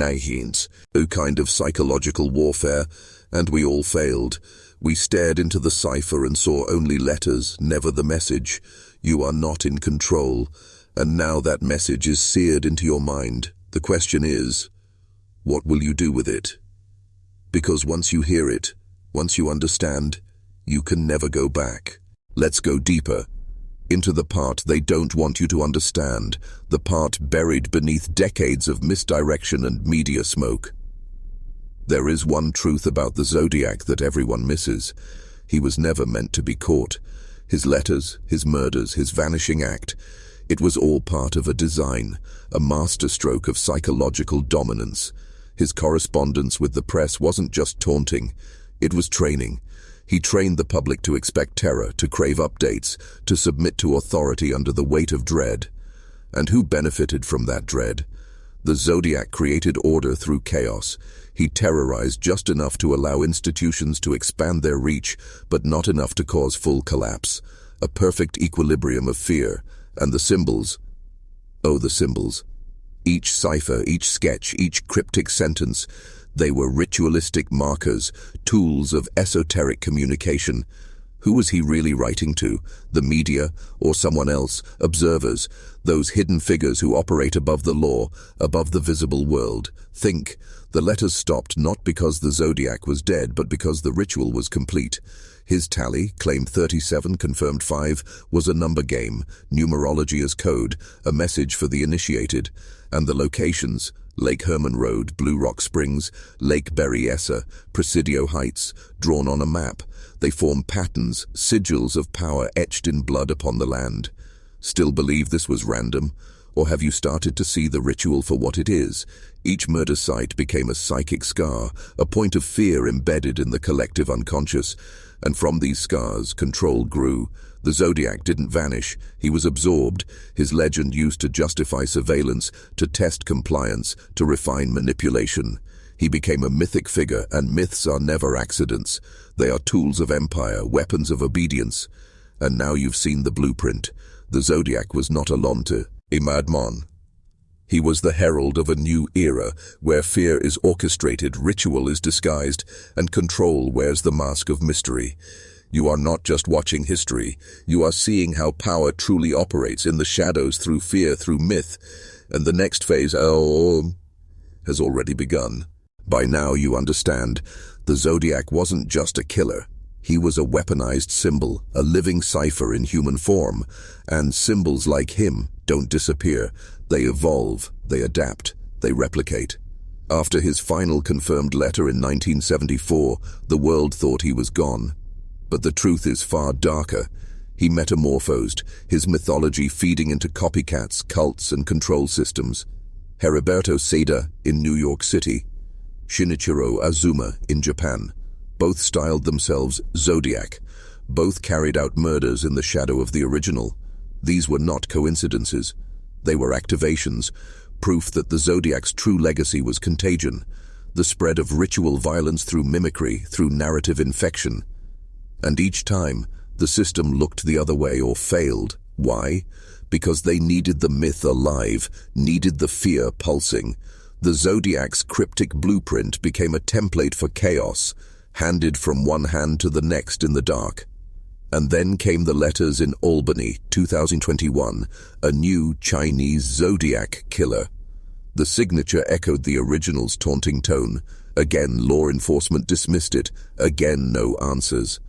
kind of psychological warfare, and we all failed. We stared into the cipher and saw only letters, never the message. You are not in control. And now that message is seared into your mind. The question is, what will you do with it? Because once you hear it, once you understand, you can never go back. Let's go deeper. into the part they don't want you to understand, the part buried beneath decades of misdirection and media smoke. There is one truth about the Zodiac that everyone misses. He was never meant to be caught. His letters, his murders, his vanishing act, it was all part of a design, a masterstroke of psychological dominance. His correspondence with the press wasn't just taunting, it was training. He trained the public to expect terror, to crave updates, to submit to authority under the weight of dread. And who benefited from that dread? The Zodiac created order through chaos. He terrorized just enough to allow institutions to expand their reach, but not enough to cause full collapse. A perfect equilibrium of fear. And the symbols? Oh, the symbols. Each cipher, each sketch, each cryptic sentence, they were ritualistic markers, tools of esoteric communication. Who was he really writing to? The media, or someone else? Observers, those hidden figures who operate above the law, above the visible world. Think, the letters stopped not because the Zodiac was dead, but because the ritual was complete. His tally, claimed 37, confirmed 5, was a number game, numerology as code, a message for the initiated. And the locations, Lake Herman Road, Blue Rock Springs, Lake Berryessa, Presidio Heights, drawn on a map. They form patterns, sigils of power etched in blood upon the land. Still believe this was random? Or have you started to see the ritual for what it is? Each murder site became a psychic scar, a point of fear embedded in the collective unconscious. And from these scars, control grew. The Zodiac didn't vanish. He was absorbed, his legend used to justify surveillance, to test compliance, to refine manipulation. He became a mythic figure, and myths are never accidents. They are tools of empire, weapons of obedience. And now you've seen the blueprint. The Zodiac was not a Lonte, a madman. He was the herald of a new era, where fear is orchestrated, ritual is disguised, and control wears the mask of mystery. You are not just watching history, you are seeing how power truly operates in the shadows, through fear, through myth. And the next phase, has already begun. By now you understand, the Zodiac wasn't just a killer. He was a weaponized symbol, a living cipher in human form. And symbols like him don't disappear. They evolve, they adapt, they replicate. After his final confirmed letter in 1974, the world thought he was gone. But the truth is far darker. He metamorphosed, his mythology feeding into copycats, cults, and control systems. Heriberto Seda in New York City, Shinichiro Azuma in Japan. Both styled themselves Zodiac. Both carried out murders in the shadow of the original. These were not coincidences. They were activations, proof that the Zodiac's true legacy was contagion, the spread of ritual violence through mimicry, through narrative infection. And each time, the system looked the other way or failed. Why? Because they needed the myth alive, needed the fear pulsing. The Zodiac's cryptic blueprint became a template for chaos, handed from one hand to the next in the dark. And then came the letters in Albany, 2021, a new Chinese Zodiac Killer. The signature echoed the original's taunting tone. Again, law enforcement dismissed it. Again, no answers.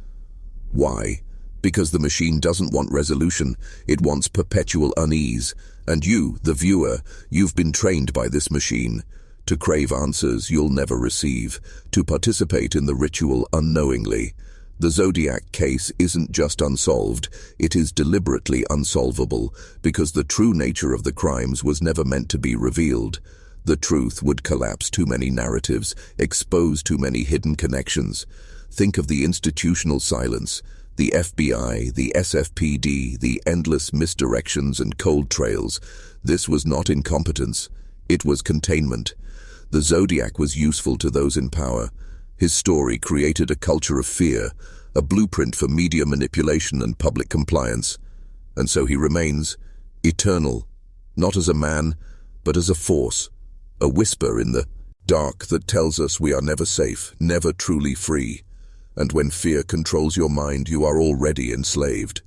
Why? Because the machine doesn't want resolution, it wants perpetual unease. And you, the viewer, you've been trained by this machine to crave answers you'll never receive, to participate in the ritual unknowingly. The Zodiac case isn't just unsolved, it is deliberately unsolvable, because the true nature of the crimes was never meant to be revealed. The truth would collapse too many narratives, expose too many hidden connections. Think of the institutional silence, the FBI, the SFPD, the endless misdirections and cold trails. This was not incompetence, it was containment. The Zodiac was useful to those in power. His story created a culture of fear, a blueprint for media manipulation and public compliance. And so he remains, eternal, not as a man, but as a force, a whisper in the dark that tells us we are never safe, never truly free. And when fear controls your mind, you are already enslaved.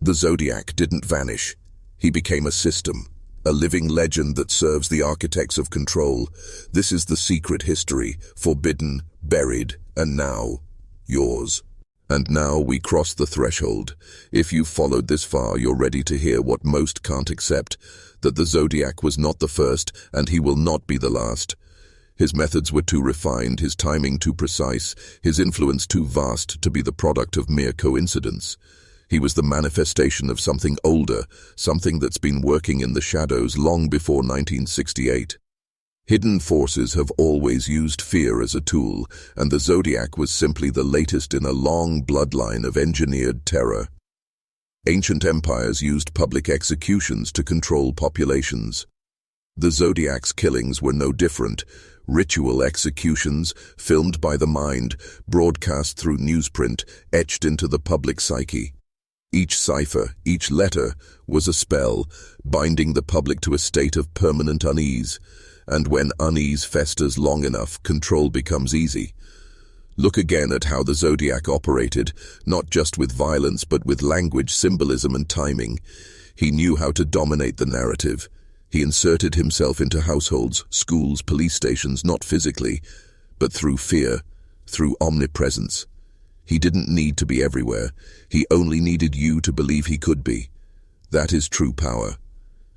The Zodiac didn't vanish. He became a system, a living legend that serves the architects of control. This is the secret history, forbidden, buried, and now yours. And now we cross the threshold. If you've followed this far, you're ready to hear what most can't accept, that the Zodiac was not the first, and he will not be the last. His methods were too refined, his timing too precise, his influence too vast to be the product of mere coincidence. He was the manifestation of something older, something that's been working in the shadows long before 1968. Hidden forces have always used fear as a tool, and the Zodiac was simply the latest in a long bloodline of engineered terror. Ancient empires used public executions to control populations. The Zodiac's killings were no different. Ritual executions, filmed by the mind, broadcast through newsprint, etched into the public psyche. Each cipher, each letter, was a spell, binding the public to a state of permanent unease. And when unease festers long enough, control becomes easy. Look again at how the Zodiac operated, not just with violence but with language, symbolism and timing. He knew how to dominate the narrative. He inserted himself into households, schools, police stations, not physically, but through fear, through omnipresence. He didn't need to be everywhere. He only needed you to believe he could be. That is true power.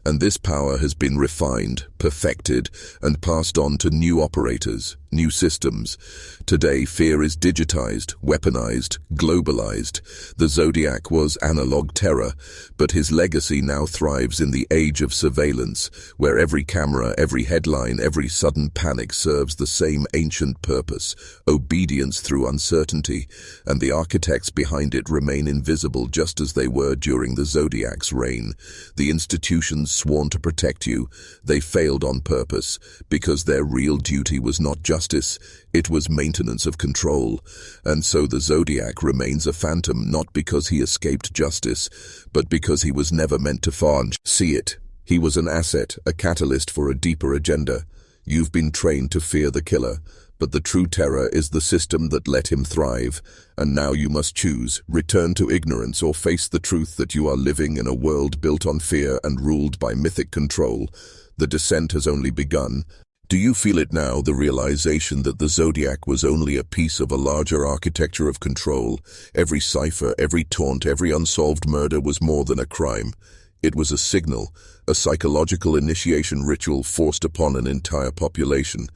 And this power has been refined, perfected, and passed on to new operators, new systems. Today, fear is digitized, weaponized, globalized. The Zodiac was analog terror, but his legacy now thrives in the age of surveillance, where every camera, every headline, every sudden panic serves the same ancient purpose, obedience through uncertainty, and the architects behind it remain invisible just as they were during the Zodiac's reign. The institutions sworn to protect you, they failed on purpose, because their real duty was not justice, it was maintenance of control. And so the Zodiac remains a phantom, not because he escaped justice, but because he was never meant to see it. He was an asset, a catalyst for a deeper agenda. You've been trained to fear the killer, but the true terror is the system that let him thrive. And now you must choose, return to ignorance or face the truth that you are living in a world built on fear and ruled by mythic control. The descent has only begun. Do you feel it now, the realization that the Zodiac was only a piece of a larger architecture of control? Every cipher, every taunt, every unsolved murder was more than a crime. It was a signal, a psychological initiation ritual forced upon an entire population.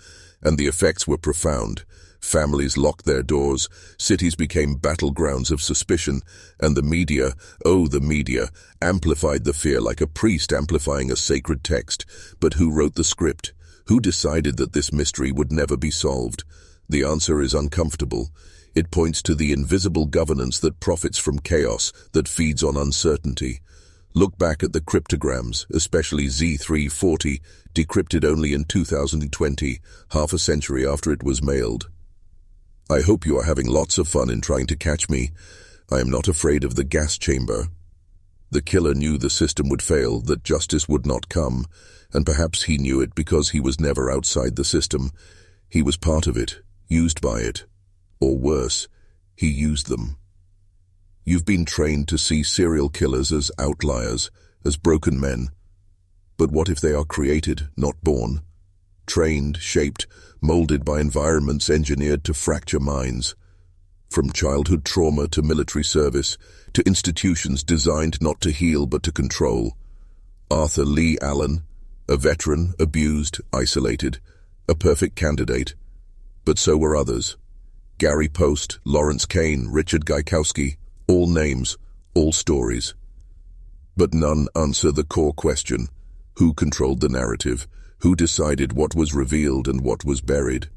And the effects were profound. Families locked their doors, cities became battlegrounds of suspicion, and the media, oh the media, amplified the fear like a priest amplifying a sacred text. But who wrote the script? Who decided that this mystery would never be solved? The answer is uncomfortable. It points to the invisible governance that profits from chaos, that feeds on uncertainty. Look back at the cryptograms, especially Z340, decrypted only in 2020, half a century after it was mailed. I hope you are having lots of fun in trying to catch me. I am not afraid of the gas chamber. The killer knew the system would fail, that justice would not come, and perhaps he knew it because he was never outside the system. He was part of it, used by it. Or worse, he used them. You've been trained to see serial killers as outliers, as broken men. But what if they are created, not born? Trained, shaped, molded by environments engineered to fracture minds. From childhood trauma to military service, to institutions designed not to heal but to control. Arthur Lee Allen, a veteran, abused, isolated, a perfect candidate. But so were others. Gary Post, Lawrence Kane, Richard Gaikowski, all names, all stories. But none answer the core question: who controlled the narrative? Who decided what was revealed and what was buried?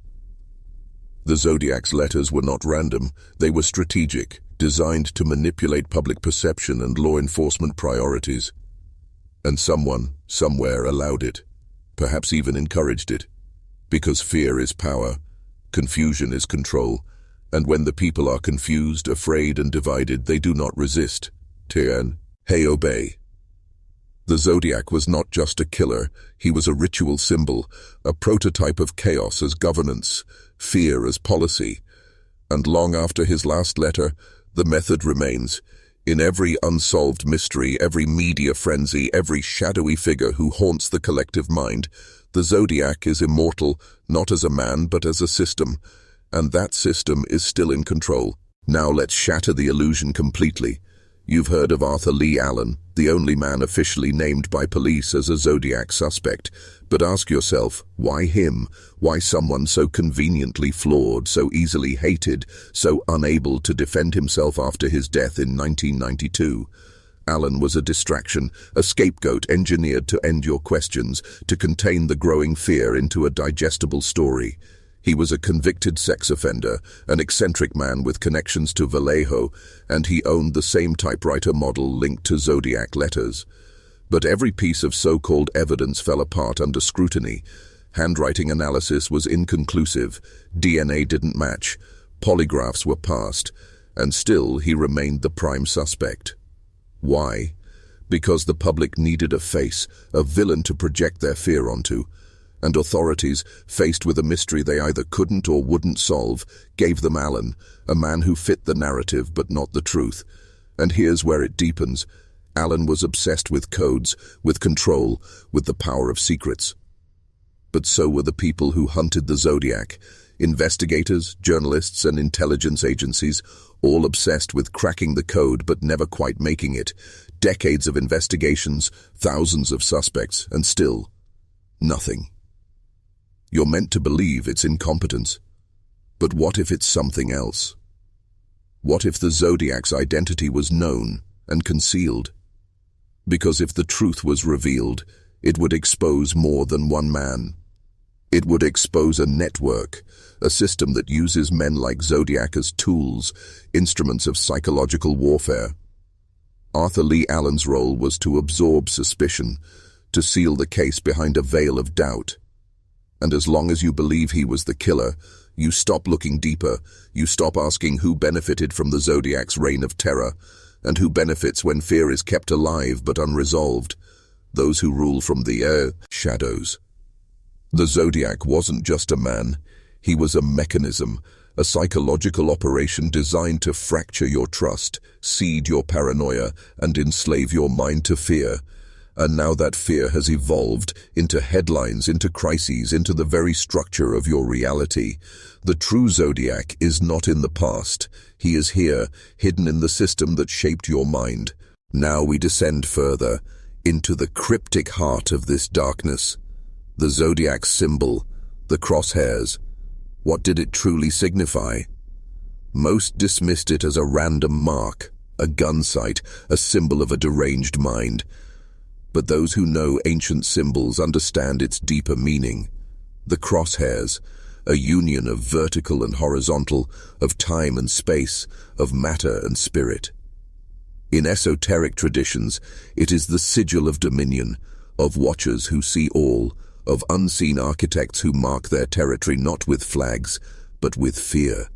The Zodiac's letters were not random, they were strategic, designed to manipulate public perception and law enforcement priorities. And someone, somewhere, allowed it, perhaps even encouraged it. Because fear is power, confusion is control, and when the people are confused, afraid, and divided, they do not resist. Tian, hey, obey. The Zodiac was not just a killer, he was a ritual symbol, a prototype of chaos as governance, fear as policy. And long after his last letter, the method remains. In every unsolved mystery, every media frenzy, every shadowy figure who haunts the collective mind, the Zodiac is immortal, not as a man but as a system. And that system is still in control. Now let's shatter the illusion completely. You've heard of Arthur Lee Allen, the only man officially named by police as a Zodiac suspect. But ask yourself, why him? Why someone so conveniently flawed, so easily hated, so unable to defend himself after his death in 1992? Allen was a distraction, a scapegoat engineered to end your questions, to contain the growing fear into a digestible story. He was a convicted sex offender, an eccentric man with connections to Vallejo, and he owned the same typewriter model linked to Zodiac letters. But every piece of so-called evidence fell apart under scrutiny. Handwriting analysis was inconclusive, DNA didn't match, polygraphs were passed, and still he remained the prime suspect. Why? Because the public needed a face, a villain to project their fear onto. And authorities, faced with a mystery they either couldn't or wouldn't solve, gave them Allen, a man who fit the narrative but not the truth. And here's where it deepens. Allen was obsessed with codes, with control, with the power of secrets. But so were the people who hunted the Zodiac. Investigators, journalists, and intelligence agencies, all obsessed with cracking the code but never quite making it. Decades of investigations, thousands of suspects, and still, nothing. You're meant to believe it's incompetence. But what if it's something else? What if the Zodiac's identity was known and concealed? Because if the truth was revealed, it would expose more than one man. It would expose a network, a system that uses men like Zodiac as tools, instruments of psychological warfare. Arthur Lee Allen's role was to absorb suspicion, to seal the case behind a veil of doubt. And as long as you believe he was the killer, you stop looking deeper, you stop asking who benefited from the Zodiac's reign of terror, and who benefits when fear is kept alive but unresolved. Those who rule from the shadows. The Zodiac wasn't just a man, he was a mechanism, a psychological operation designed to fracture your trust, seed your paranoia, and enslave your mind to fear. And now that fear has evolved into headlines, into crises, into the very structure of your reality. The true Zodiac is not in the past. He is here, hidden in the system that shaped your mind. Now we descend further, into the cryptic heart of this darkness. The Zodiac's symbol, the crosshairs. What did it truly signify? Most dismissed it as a random mark, a gun sight, a symbol of a deranged mind. But those who know ancient symbols understand its deeper meaning. The crosshairs, a union of vertical and horizontal, of time and space, of matter and spirit. In esoteric traditions, it is the sigil of dominion, of watchers who see all, of unseen architects who mark their territory not with flags, but with fear.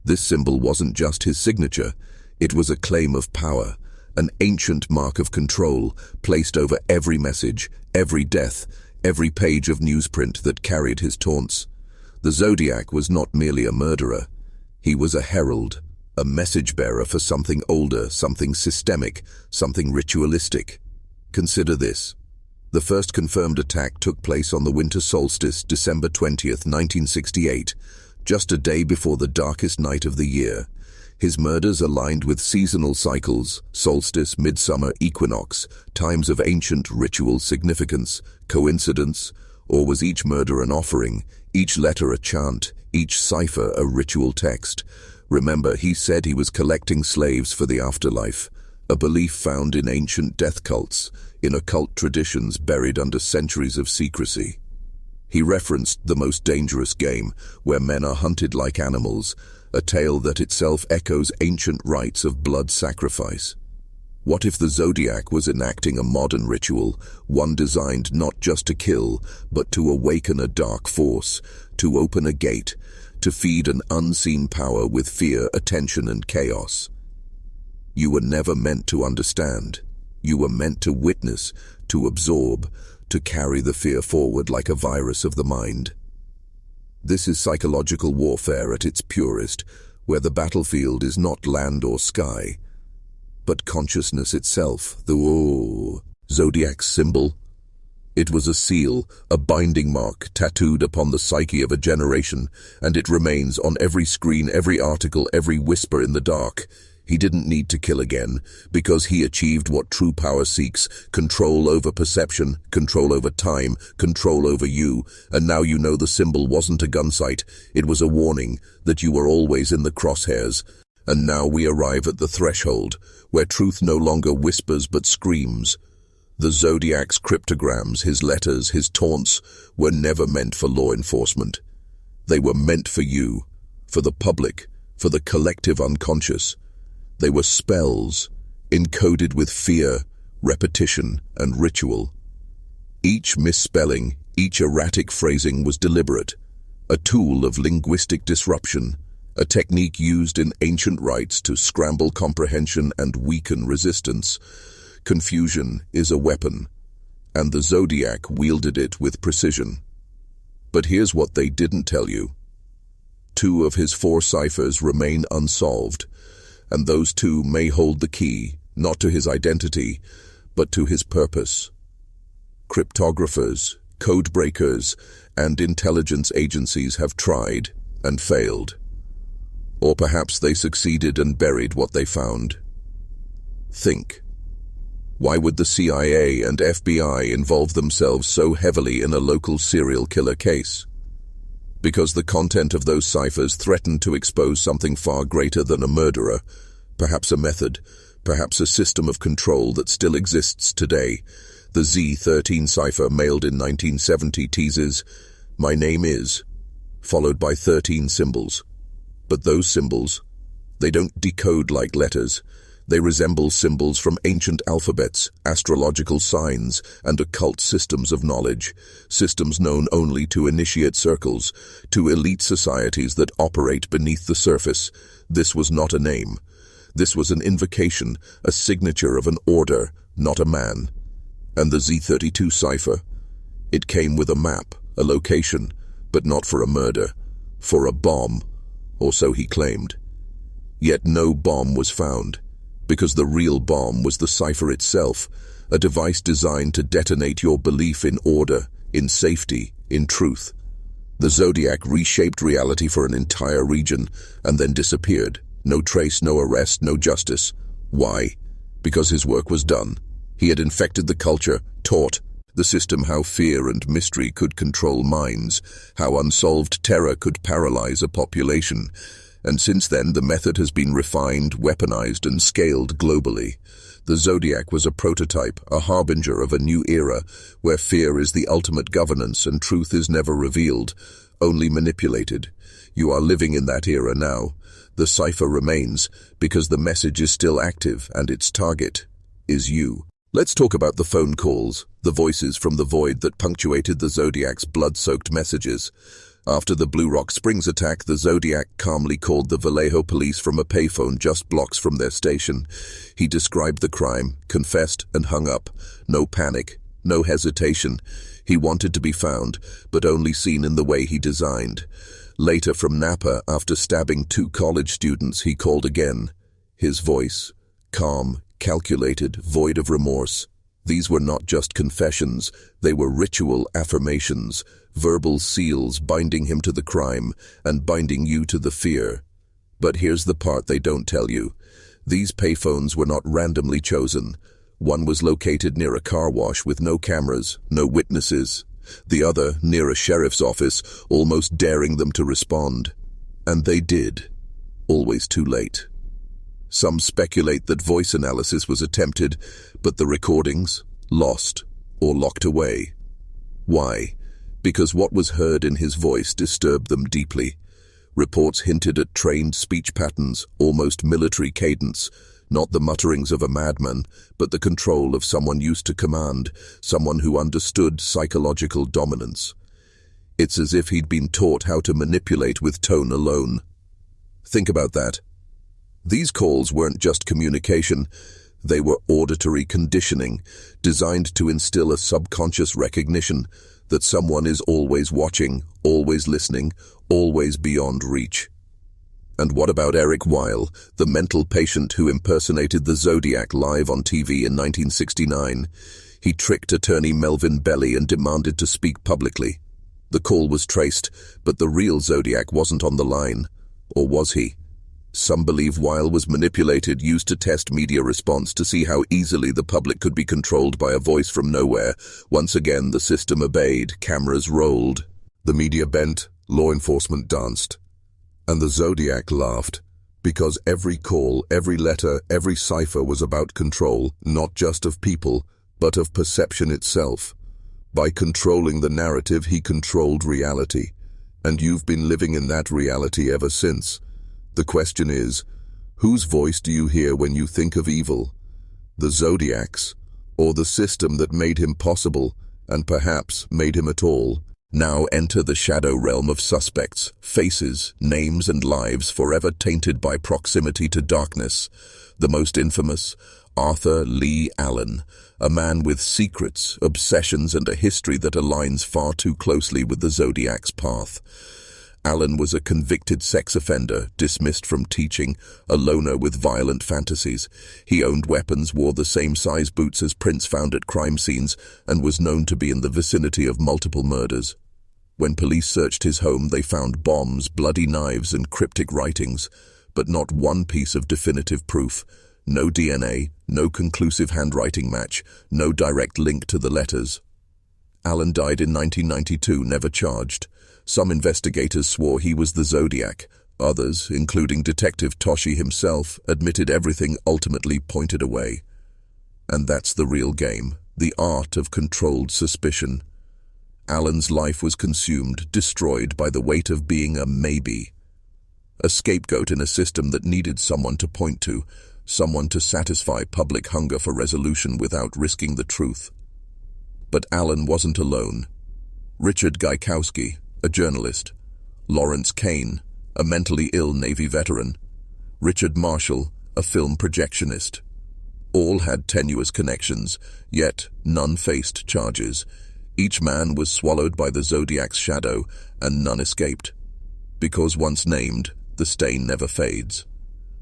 This symbol wasn't just his signature, it was a claim of power, an ancient mark of control placed over every message, every death, every page of newsprint that carried his taunts. The Zodiac was not merely a murderer. He was a herald, a message-bearer for something older, something systemic, something ritualistic. Consider this. The first confirmed attack took place on the winter solstice, December 20th, 1968, just a day before the darkest night of the year. His murders aligned with seasonal cycles, solstice, midsummer, equinox, times of ancient ritual significance. Coincidence? Or was each murder an offering, each letter a chant, each cipher a ritual text? Remember, he said he was collecting slaves for the afterlife, a belief found in ancient death cults, in occult traditions buried under centuries of secrecy. He referenced the most dangerous game, where men are hunted like animals, a tale that itself echoes ancient rites of blood sacrifice. What if the Zodiac was enacting a modern ritual, one designed not just to kill, but to awaken a dark force, to open a gate, to feed an unseen power with fear, attention, and chaos? You were never meant to understand. You were meant to witness, to absorb, to carry the fear forward like a virus of the mind. This is psychological warfare at its purest, where the battlefield is not land or sky, but consciousness itself. The Zodiac symbol, It was a seal, a binding mark, tattooed upon the psyche of a generation, and it remains on every screen, every article, every whisper in the dark. He didn't need to kill again, because he achieved what true power seeks: control over perception, control over time, control over you. And now you know the symbol wasn't a gun sight, it was a warning that you were always in the crosshairs. And now we arrive at the threshold, where truth no longer whispers but screams. The Zodiac's cryptograms, his letters, his taunts, were never meant for law enforcement. They were meant for you, for the public, for the collective unconscious. They were spells, encoded with fear, repetition, and ritual. Each misspelling, each erratic phrasing was deliberate, a tool of linguistic disruption, a technique used in ancient rites to scramble comprehension and weaken resistance. Confusion is a weapon, and the Zodiac wielded it with precision. But here's what they didn't tell you. 2 of his 4 ciphers remain unsolved, and those 2 may hold the key, not to his identity, but to his purpose. Cryptographers, code breakers, and intelligence agencies have tried and failed. Or perhaps they succeeded and buried what they found. Think. Why would the CIA and FBI involve themselves so heavily in a local serial killer case? Because the content of those ciphers threatened to expose something far greater than a murderer, perhaps a method, perhaps a system of control that still exists today. The Z13 cipher, mailed in 1970, teases, "My name is," followed by 13 symbols. But those symbols, they don't decode like letters. They resemble symbols from ancient alphabets, astrological signs, and occult systems of knowledge, systems known only to initiate circles, to elite societies that operate beneath the surface. This was not a name. This was an invocation, a signature of an order, not a man. And the Z32 cipher? It came with a map, a location, but not for a murder, for a bomb, or so he claimed. Yet no bomb was found, because the real bomb was the cipher itself, a device designed to detonate your belief in order, in safety, in truth. The Zodiac reshaped reality for an entire region, and then disappeared. No trace, no arrest, no justice. Why? Because his work was done. He had infected the culture, taught the system how fear and mystery could control minds, how unsolved terror could paralyze a population. And since then, the method has been refined, weaponized, and scaled globally. The Zodiac was a prototype, a harbinger of a new era, where fear is the ultimate governance and truth is never revealed, only manipulated. You are living in that era now. The cipher remains, because the message is still active, and its target is you. Let's talk about the phone calls, the voices from the void that punctuated the Zodiac's blood-soaked messages. After the Blue Rock Springs attack, the Zodiac calmly called the Vallejo police from a payphone just blocks from their station. He described the crime, confessed, and hung up. No panic, no hesitation. He wanted to be found, but only seen in the way he designed. Later, from Napa, after stabbing 2 college students, he called again. His voice, calm, calculated, void of remorse. These were not just confessions, they were ritual affirmations, verbal seals binding him to the crime and binding you to the fear. But here's the part they don't tell you. These payphones were not randomly chosen. One was located near a car wash with no cameras, no witnesses. The other near a sheriff's office, almost daring them to respond. And they did. Always too late. Some speculate that voice analysis was attempted, but the recordings, lost or locked away. Why? Because what was heard in his voice disturbed them deeply. Reports hinted at trained speech patterns, almost military cadence, not the mutterings of a madman, but the control of someone used to command, someone who understood psychological dominance. It's as if he'd been taught how to manipulate with tone alone. Think about that. These calls weren't just communication, they were auditory conditioning, designed to instill a subconscious recognition that someone is always watching, always listening, always beyond reach. And what about Eric Weil, the mental patient who impersonated the Zodiac live on TV in 1969? He tricked attorney Melvin Belly and demanded to speak publicly. The call was traced, but the real Zodiac wasn't on the line. Or was he? Some believe Weil was manipulated, used to test media response to see how easily the public could be controlled by a voice from nowhere. Once again, the system obeyed, cameras rolled. The media bent, law enforcement danced. And the Zodiac laughed, because every call, every letter, every cipher was about control, not just of people, but of perception itself. By controlling the narrative, he controlled reality. And you've been living in that reality ever since. The question is, whose voice do you hear when you think of evil? The Zodiac's, or the system that made him possible, and perhaps made him at all? Now enter the shadow realm of suspects, faces, names and lives forever tainted by proximity to darkness. The most infamous, Arthur Lee Allen, a man with secrets, obsessions and a history that aligns far too closely with the Zodiac's path. Allen was a convicted sex offender, dismissed from teaching, a loner with violent fantasies. He owned weapons, wore the same size boots as prints found at crime scenes, and was known to be in the vicinity of multiple murders. When police searched his home, they found bombs, bloody knives, and cryptic writings, but not one piece of definitive proof. No DNA, no conclusive handwriting match, no direct link to the letters. Allen died in 1992, never charged. Some investigators swore he was the Zodiac. Others, including Detective Toshi himself, admitted everything ultimately pointed away. And that's the real game, the art of controlled suspicion. Allen's life was consumed, destroyed by the weight of being a maybe. A scapegoat in a system that needed someone to point to, someone to satisfy public hunger for resolution without risking the truth. But Allen wasn't alone. Richard Gaikowski, a journalist, Lawrence Kane, a mentally ill Navy veteran, Richard Marshall, a film projectionist. All had tenuous connections, yet none faced charges. Each man was swallowed by the Zodiac's shadow, and none escaped. Because once named, the stain never fades.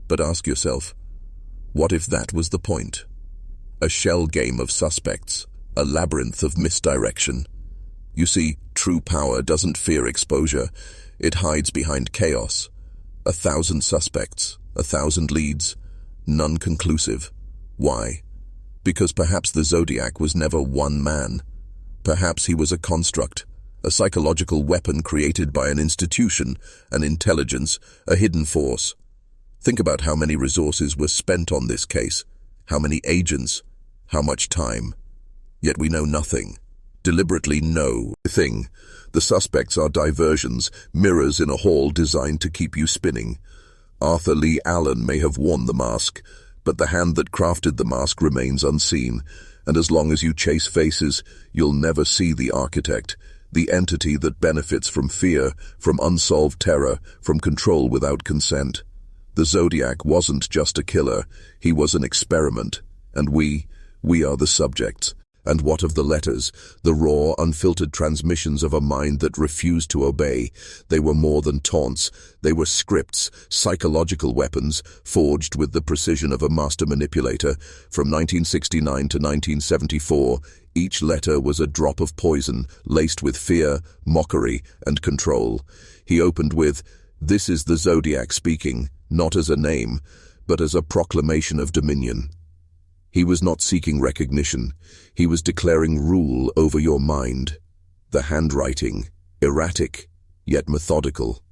But ask yourself, what if that was the point? A shell game of suspects, a labyrinth of misdirection. You see, true power doesn't fear exposure. It hides behind chaos. 1,000 suspects, 1,000 leads, none conclusive. Why? Because perhaps the Zodiac was never one man. Perhaps he was a construct, a psychological weapon created by an institution, an intelligence, a hidden force. Think about how many resources were spent on this case, how many agents, how much time. Yet we know nothing. Deliberately no thing. The suspects are diversions, mirrors in a hall designed to keep you spinning. Arthur Lee Allen may have worn the mask, but the hand that crafted the mask remains unseen, and as long as you chase faces, you'll never see the architect, the entity that benefits from fear, from unsolved terror, from control without consent. The Zodiac wasn't just a killer, he was an experiment, and we are the subjects. And what of the letters, the raw, unfiltered transmissions of a mind that refused to obey? They were more than taunts. They were scripts, psychological weapons, forged with the precision of a master manipulator. From 1969 to 1974, each letter was a drop of poison, laced with fear, mockery, and control. He opened with, "This is the Zodiac speaking," not as a name, but as a proclamation of dominion. He was not seeking recognition. He was declaring rule over your mind. The handwriting, erratic, yet methodical.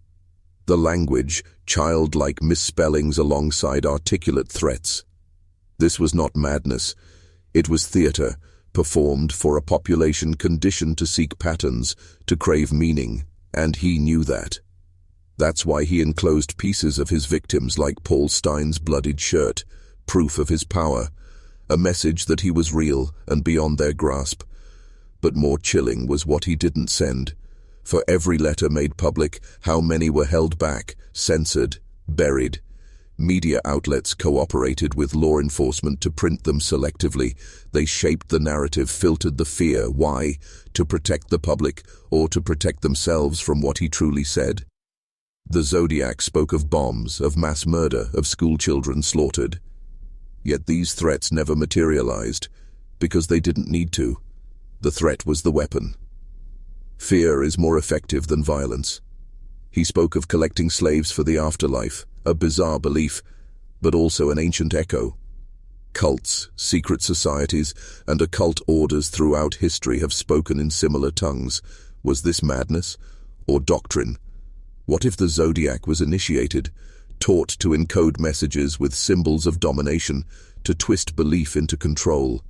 The language, childlike misspellings alongside articulate threats. This was not madness. It was theater, performed for a population conditioned to seek patterns, to crave meaning, and he knew that. That's why he enclosed pieces of his victims like Paul Stein's bloodied shirt, proof of his power. A message that he was real and beyond their grasp. But more chilling was what he didn't send. For every letter made public, how many were held back, censored, buried. Media outlets cooperated with law enforcement to print them selectively. They shaped the narrative, filtered the fear. Why? To protect the public, or to protect themselves from what he truly said. The Zodiac spoke of bombs, of mass murder, of schoolchildren slaughtered. Yet these threats never materialized. because they didn't need to. The threat was the weapon. Fear is more effective than violence. He spoke of collecting slaves for the afterlife, a bizarre belief, but also an ancient echo. Cults, secret societies, and occult orders throughout history have spoken in similar tongues. Was this madness or doctrine? What if the Zodiac was initiated, taught to encode messages with symbols of domination, to twist belief into control?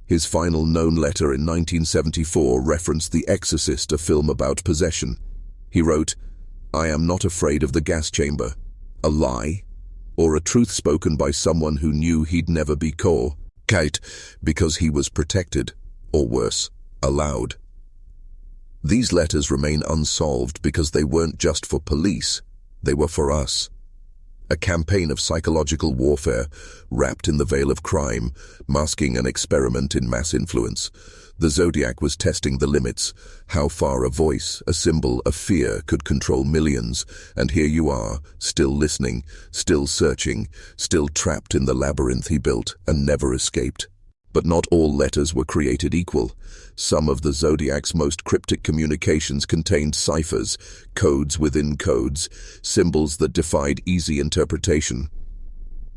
His final known letter in 1974 referenced The Exorcist, a film about possession. He wrote, "I am not afraid of the gas chamber." A lie? Or a truth spoken by someone who knew he'd never be caught because he was protected, or worse, allowed? These letters remain unsolved because they weren't just for police, they were for us. A campaign of psychological warfare wrapped in the veil of crime, masking an experiment in mass influence. The Zodiac was testing the limits, how far a voice, a symbol, a fear could control millions, and here you are, still listening, still searching, still trapped in the labyrinth he built and never escaped. But not all letters were created equal. Some of the Zodiac's most cryptic communications contained ciphers, codes within codes, symbols that defied easy interpretation.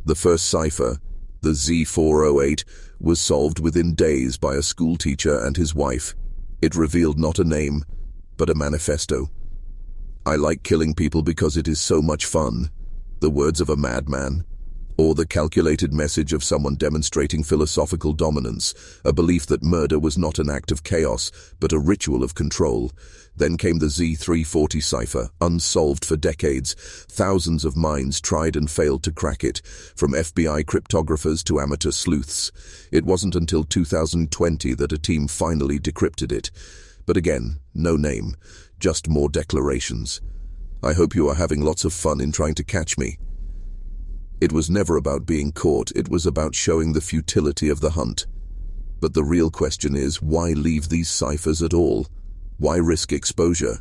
The first cipher, the Z408, was solved within days by a schoolteacher and his wife. It revealed not a name, but a manifesto. "I like killing people because it is so much fun," the words of a madman, or the calculated message of someone demonstrating philosophical dominance, a belief that murder was not an act of chaos, but a ritual of control. Then came the Z340 cipher, unsolved for decades. Thousands of minds tried and failed to crack it, from FBI cryptographers to amateur sleuths. It wasn't until 2020 that a team finally decrypted it. But again, no name, just more declarations. "I hope you are having lots of fun in trying to catch me." It was never about being caught, it was about showing the futility of the hunt. But the real question is, why leave these ciphers at all? Why risk exposure?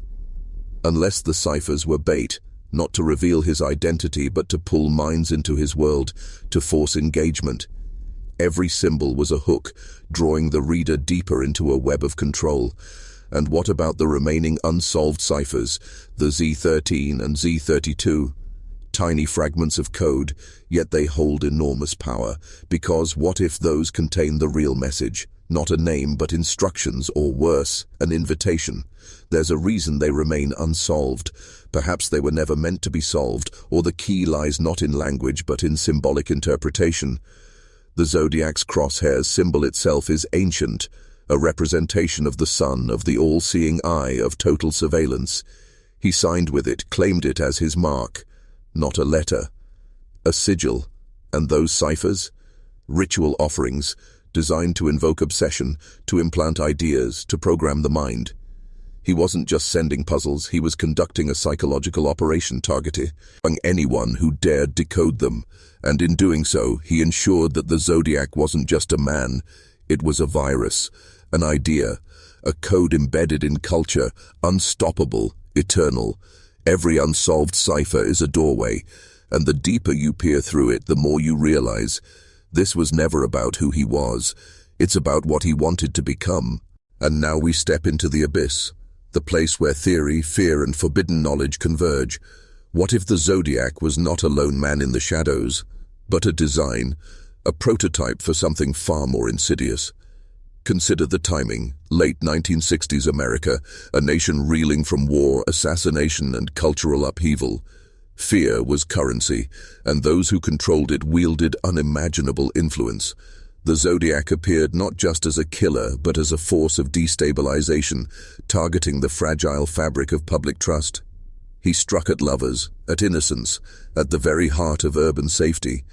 Unless the ciphers were bait, not to reveal his identity but to pull minds into his world, to force engagement. Every symbol was a hook, drawing the reader deeper into a web of control. And what about the remaining unsolved ciphers, the Z13 and Z32? Tiny fragments of code, yet they hold enormous power, because what if those contain the real message? Not a name, but instructions, or worse, an invitation. There's a reason they remain unsolved. Perhaps they were never meant to be solved, or the key lies not in language but in symbolic interpretation. The Zodiac's crosshair symbol itself is ancient, a representation of the sun, of the all-seeing eye, of total surveillance. He signed with it, claimed it as his mark. Not a letter, a sigil. And those ciphers? Ritual offerings, designed to invoke obsession, to implant ideas, to program the mind. He wasn't just sending puzzles, he was conducting a psychological operation targeting anyone who dared decode them. And in doing so, he ensured that the Zodiac wasn't just a man, it was a virus, an idea, a code embedded in culture, unstoppable, eternal. Every unsolved cipher is a doorway, and the deeper you peer through it, the more you realize this was never about who he was. It's about what he wanted to become. And now we step into the abyss, the place where theory, fear, and forbidden knowledge converge. What if the Zodiac was not a lone man in the shadows, but a design, a prototype for something far more insidious? Consider the timing. Late 1960s America, a nation reeling from war, assassination, and cultural upheaval. Fear was currency, and those who controlled it wielded unimaginable influence. The Zodiac appeared not just as a killer, but as a force of destabilization, targeting the fragile fabric of public trust. He struck at lovers, at innocence, at the very heart of urban safety.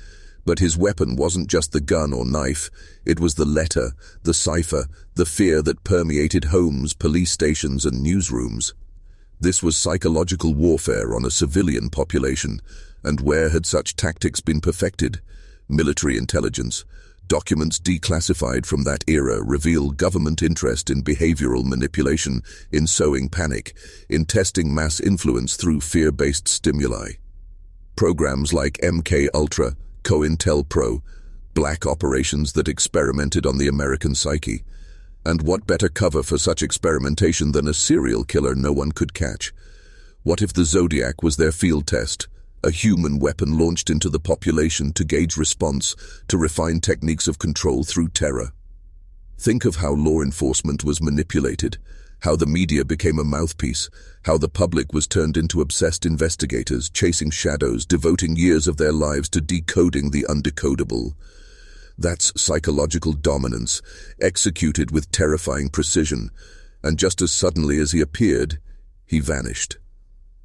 But his weapon wasn't just the gun or knife, it was the letter, the cipher, the fear that permeated homes, police stations, and newsrooms. This was psychological warfare on a civilian population, and where had such tactics been perfected? Military intelligence. Documents declassified from that era reveal government interest in behavioral manipulation, in sowing panic, in testing mass influence through fear-based stimuli. Programs like MK Ultra, COINTELPRO, black operations that experimented on the American psyche. And what better cover for such experimentation than a serial killer no one could catch? What if the Zodiac was their field test, a human weapon launched into the population to gauge response, to refine techniques of control through terror? Think of how law enforcement was manipulated, how the media became a mouthpiece, how the public was turned into obsessed investigators, chasing shadows, devoting years of their lives to decoding the undecodable. That's psychological dominance, executed with terrifying precision, and just as suddenly as he appeared, he vanished.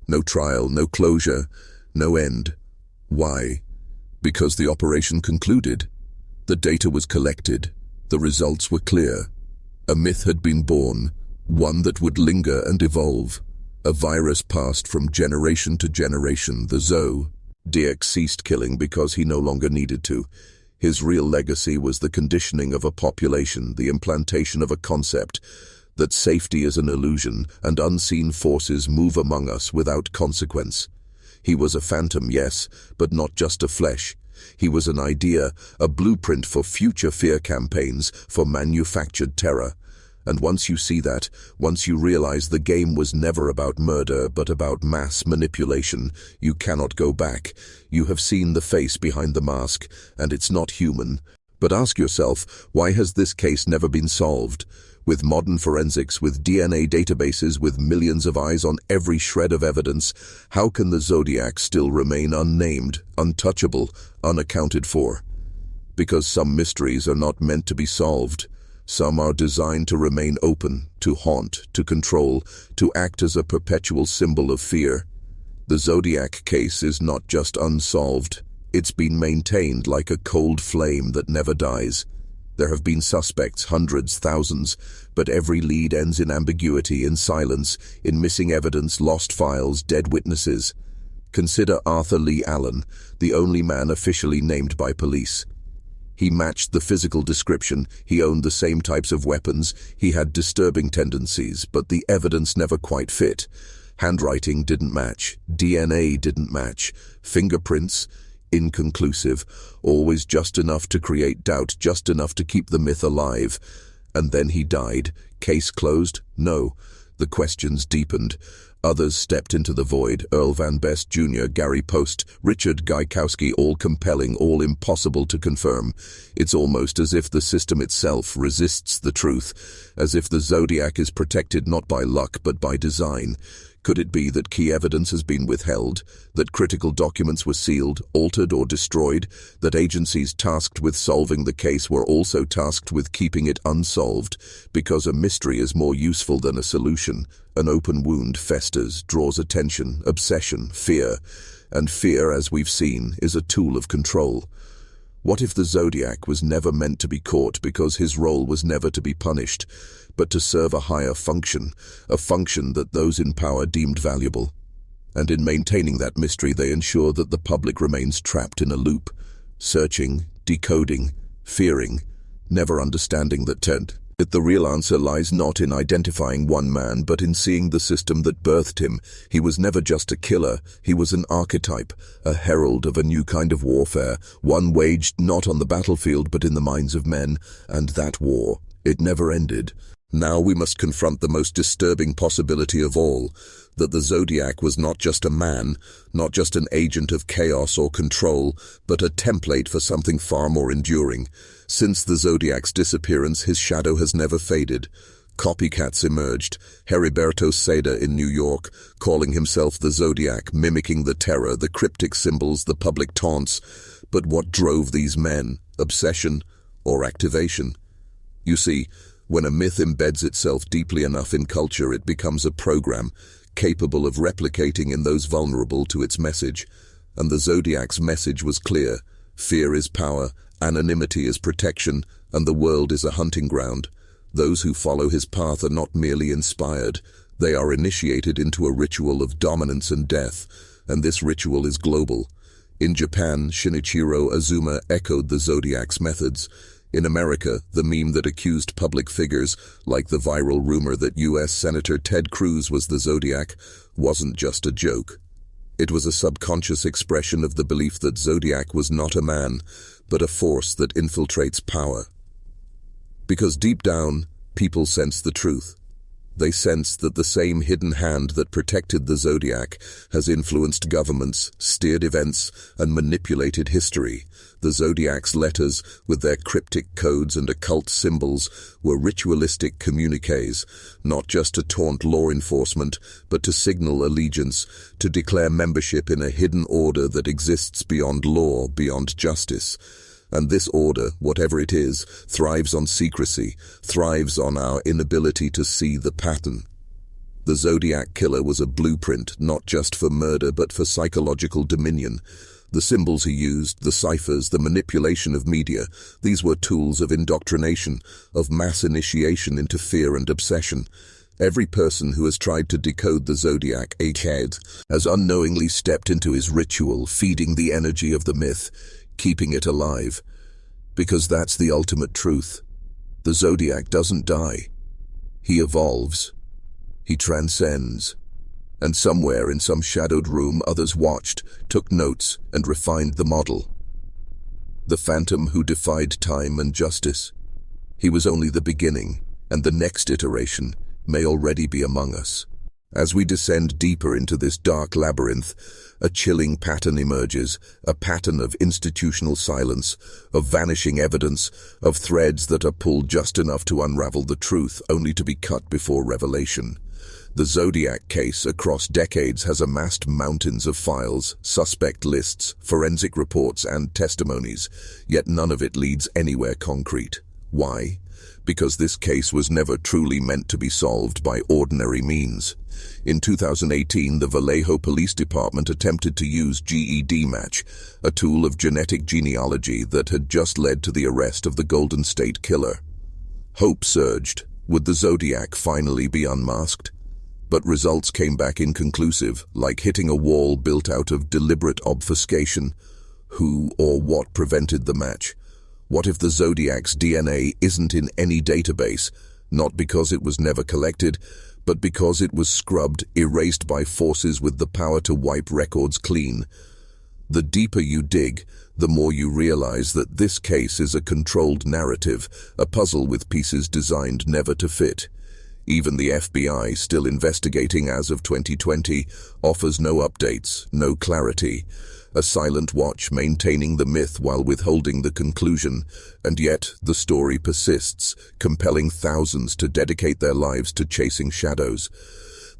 No trial, no closure, no end. Why? Because the operation concluded. The data was collected. The results were clear. A myth had been born, one that would linger and evolve. A virus passed from generation to generation. The Zodiac ceased killing because he no longer needed to. His real legacy was the conditioning of a population, the implantation of a concept that safety is an illusion and unseen forces move among us without consequence. He was a phantom, yes, but not just of flesh. He was an idea, a blueprint for future fear campaigns, for manufactured terror. And once you see that, once you realize the game was never about murder but about mass manipulation, you cannot go back. You have seen the face behind the mask, and it's not human. But ask yourself, why has this case never been solved? With modern forensics, with DNA databases, with millions of eyes on every shred of evidence, how can the Zodiac still remain unnamed, untouchable, unaccounted for? Because some mysteries are not meant to be solved. Some are designed to remain open, to haunt, to control, to act as a perpetual symbol of fear. The Zodiac case is not just unsolved. It's been maintained like a cold flame that never dies. There have been suspects, hundreds, thousands, but every lead ends in ambiguity, in silence, in missing evidence, lost files, dead witnesses. Consider Arthur Lee Allen, the only man officially named by police. He matched the physical description, he owned the same types of weapons, he had disturbing tendencies, but the evidence never quite fit. Handwriting didn't match, DNA didn't match, fingerprints, inconclusive, always just enough to create doubt, just enough to keep the myth alive. And then he died. Case closed? No. The questions deepened. Others stepped into the void. Earl Van Best Jr., Gary Post, Richard Gaikowski, all compelling, all impossible to confirm. It's almost as if the system itself resists the truth, as if the Zodiac is protected not by luck but by design. Could it be that key evidence has been withheld, that critical documents were sealed, altered or destroyed, that agencies tasked with solving the case were also tasked with keeping it unsolved, because a mystery is more useful than a solution? An open wound festers, draws attention, obsession, fear, and fear, as we've seen, is a tool of control. What if the Zodiac was never meant to be caught because his role was never to be punished, but to serve a higher function, a function that those in power deemed valuable? And in maintaining that mystery, they ensure that the public remains trapped in a loop, searching, decoding, fearing, never understanding that the real answer lies not in identifying one man, but in seeing the system that birthed him. He was never just a killer, he was an archetype, a herald of a new kind of warfare, one waged not on the battlefield but in the minds of men, and that war, it never ended. Now we must confront the most disturbing possibility of all, that the Zodiac was not just a man, not just an agent of chaos or control, but a template for something far more enduring. Since the Zodiac's disappearance, his shadow has never faded. Copycats emerged. Heriberto Seda in New York, calling himself the Zodiac, mimicking the terror, the cryptic symbols, the public taunts. But what drove these men? Obsession or activation? You see, when a myth embeds itself deeply enough in culture, it becomes a program, capable of replicating in those vulnerable to its message. And the Zodiac's message was clear. Fear is power, anonymity is protection, and the world is a hunting ground. Those who follow his path are not merely inspired, they are initiated into a ritual of dominance and death, and this ritual is global. In Japan, Shinichiro Azuma echoed the Zodiac's methods. In America, the meme that accused public figures, like the viral rumor that U.S. Senator Ted Cruz was the Zodiac, wasn't just a joke. It was a subconscious expression of the belief that Zodiac was not a man, but a force that infiltrates power. Because deep down, people sense the truth. They sense that the same hidden hand that protected the Zodiac has influenced governments, steered events, and manipulated history. The Zodiac's letters, with their cryptic codes and occult symbols, were ritualistic communiques, not just to taunt law enforcement, but to signal allegiance, to declare membership in a hidden order that exists beyond law, beyond justice. And this order, whatever it is, thrives on secrecy, thrives on our inability to see the pattern. The Zodiac Killer was a blueprint, not just for murder, but for psychological dominion. The symbols he used, the ciphers, the manipulation of media, these were tools of indoctrination, of mass initiation into fear and obsession. Every person who has tried to decode the Zodiac has unknowingly stepped into his ritual, feeding the energy of the myth, keeping it alive. Because that's the ultimate truth. The Zodiac doesn't die. He evolves. He transcends. And somewhere in some shadowed room others watched, took notes, and refined the model. The phantom who defied time and justice. He was only the beginning, and the next iteration may already be among us. As we descend deeper into this dark labyrinth, a chilling pattern emerges, a pattern of institutional silence, of vanishing evidence, of threads that are pulled just enough to unravel the truth, only to be cut before revelation. The Zodiac case across decades has amassed mountains of files, suspect lists, forensic reports, and testimonies, yet none of it leads anywhere concrete. Why? Because this case was never truly meant to be solved by ordinary means. In 2018, the Vallejo Police Department attempted to use GED Match, a tool of genetic genealogy that had just led to the arrest of the Golden State Killer. Hope surged. Would the Zodiac finally be unmasked? But results came back inconclusive, like hitting a wall built out of deliberate obfuscation. Who or what prevented the match? What if the Zodiac's DNA isn't in any database, not because it was never collected, but because it was scrubbed, erased by forces with the power to wipe records clean? The deeper you dig, the more you realize that this case is a controlled narrative, a puzzle with pieces designed never to fit. Even the FBI, still investigating as of 2020, offers no updates, no clarity. A silent watch maintaining the myth while withholding the conclusion, and yet the story persists, compelling thousands to dedicate their lives to chasing shadows.